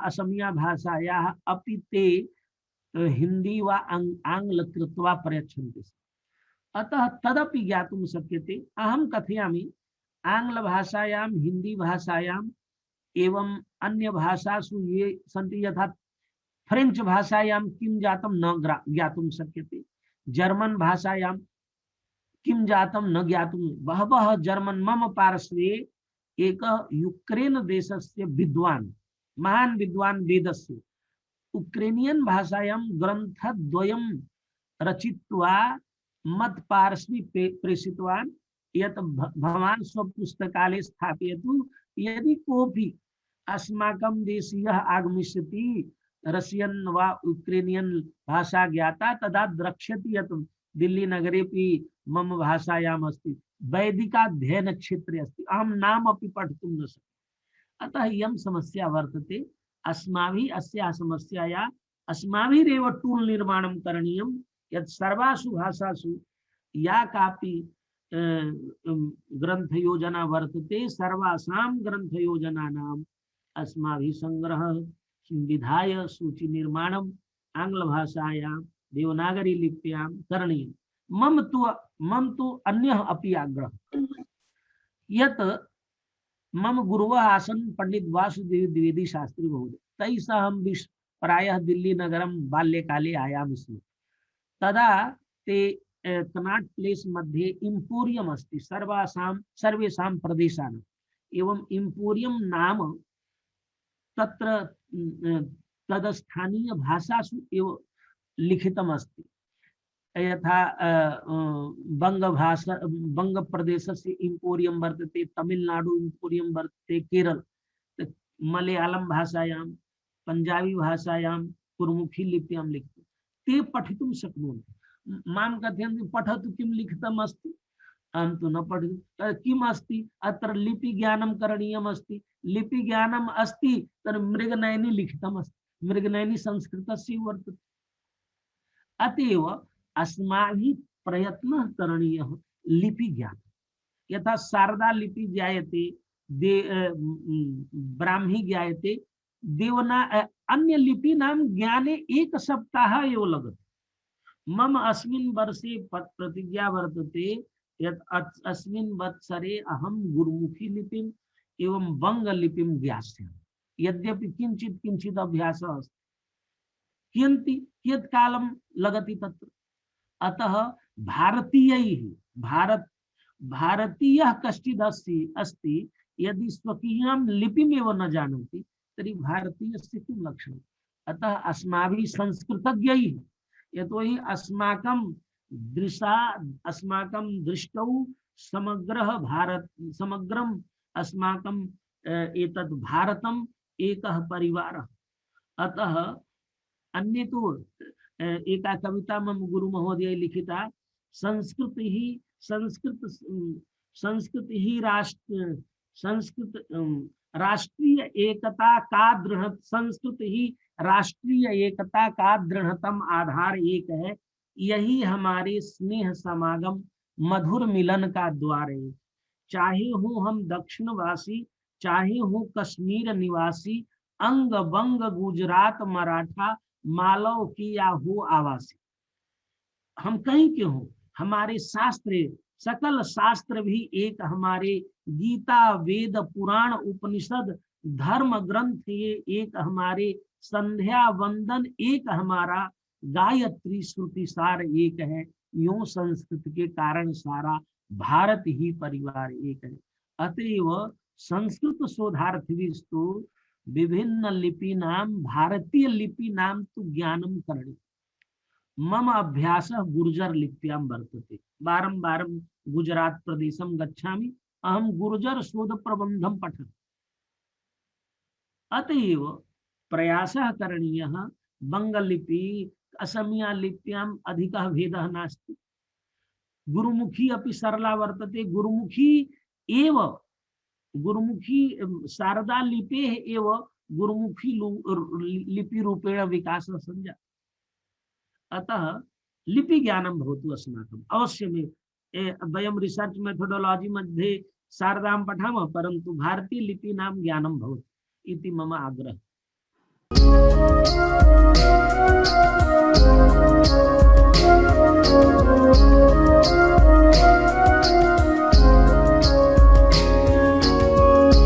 असमिया भाषायाः अपि ते हिंदी वा आंग्ल कृत्वा प्रयच्छन्ति। अतः तदपि ज्ञातुं शक्यते। अहं कथयामि, आंग्ल भाषायां, हिंदी भाषायां एवं अन्य भाषासु ये सन्ति, यथा फ्रेंच भाषायां किं जातं न ज्ञातुं शक्यते, जर्मन भाषायां किं जातं न ज्ञातुं। बहवः जर्मन, मम पार्श्वे एकः यूक्रेन देशस्य विद्वान्, महान् विद्वान् वेदस्य उक्रेनियन भाषायां ग्रन्थद्वयं रचित्वा मत् पार्श्वे प्रेषितवान्, यत् भवान् स्वपुस्तकालये स्थापयतु। यदि कोऽपि अस्माकं देशीयः आगमिष्यति, रशियन वा यूक्रेनियन भाषा ज्ञाता, तदा द्रक्ष्यति यत् दिल्ली नगरेपि मम भाषायाम् अस्ति, वैदिकाध्ययन क्षेत्रे अस्ति, अहं नाम अपि पठितुं न शक्नोमि। अतः इयं समस्या वर्तते। अस्माभिः अस्याः समस्यायाः अस्माभिरेव टूल निर्माणं करणीयं, यत् सर्वासु भाषासु या कापि ग्रंथयोजना वर्तते, सर्वासां ग्रंथयोजनानाम् अस्माभिः संग्रहः विधाय सूची निर्माणम् आंग्लभाषायां देवनागरी लिप्यां करणीयम्। मम तु अन्यः अपि आग्रहः, यत् मम गुरुवः आसन् पंडित वासुदेव द्विवेदी शास्त्री महोदय। तैः सह अहं प्रायः दिल्ली नगरं बाल्यकाले आयामि स्म। तदा ते कनाट प्लेस मध्ये इम्पोरियम अस्ति सर्वेषां प्रदेशानाम्। एवं इम्पोरियम नाम तत्र तदस्थानीय भाषासु एव लिखितम् अस्ति। यथा बंग प्रदेशस्य इम्पोरियम वर्तते, तमिलनाडु इम्पोरियम वर्तते, केरल मलयालम भाषायां, पंजाबी भाषायां, कुर्मुखी लिप्यां लिखितं। ते पठितुं शक्नुवन्ति। मां कथयन्ति पठतु किं लिखितम् अस्ति, अहं तु न पठितुं। किम् अस्ति अत्र, लिपि ज्ञानं करणीयम् अस्ति। लिपि ज्ञानम् अस्ति तर्हि मृगनयनी लिखितम् अस्ति, मृगनयनी संस्कृतस्य वर्तते। अतएव अस्माभिः प्रयत्नः करणीयः लिपि ज्ञान। यथा शारदा लिपि ज्ञायते, ब्राह्मी ज्ञायते, अन्य लिपीनां ज्ञाने 1 सप्ताह एव लगति। मम अस्मिन् वर्षे प्रतिज्ञा वर्तते यत् अस्मिन् वत्सरे अहं गुरुमुखी लिपिम् एवं बंगलिपिं ज्ञास्यामि। यद्यपि किंचित् अभ्यासः अस्ति, कियत् कालं लगति तत्र। अतः भारतीयः कश्चित् अस्ति, यदि स्वकीयां लिपिमेव न जानाति तर्हि भारतीयस्य किं लक्षणम्। अतः अस्माभिः संस्कृतज्ञैः, यतोहि अस्माकं दृष्टौ समग्रम् अस्माकं एतत् भारतम् एकः परिवारः। अतः अन्ये तु एका कविता मम गुरु महोदय लिखिता, राष्ट्रीय एकता का दृढ़, संस्कृति ही राष्ट्रीय एकता का दृढ़तम आधार एक है, यही हमारे स्नेह समागम मधुर मिलन का द्वार है। चाहे हो हम दक्षिणवासी, चाहे हो कश्मीर निवासी, अंग बंग गुजरात मराठा मालव की या हो आवासी। हम कहीं के हो, हमारे शास्त्र सकल शास्त्र भी एक हमारे गीता वेद पुराण उपनिषद धर्म ग्रंथ ये एक हमारे संध्या वंदन एक हमारा गायत्री श्रुति सार एक है। यूं संस्कृत के कारण सारा भारत ही परिवार एक है। अतएव संस्कृत शोधार्थविस्तु विभिन्न लिपि नाम भारतीय लिपि नाम तो ज्ञानम करणे मम अभ्यास गुर्जर लिप्यां वर्तते। बारंबार गुजरात प्रदेशम गच्छामि अहम गुर्जर शोध प्रबंधम पठन्। अतएव प्रयासः करणीयः बंगलिपि असमिया लिप्याम् अधिकः भेदः नास्ति। गुरुमुखी अपि सरला वर्तते। गुरुमुखी शारदा लिपे एव गुरुमुखी लिपि रूपेण विकासः संजातः। अतः लिपि ज्ञानं भवतु अस्माकम् अवश्यमेव। वयं रिसर्च मेथोडोलॉजी मध्ये शारदां पठामः परन्तु भारतीय लिपीनां ज्ञानं भवतु इति मम आग्रहः।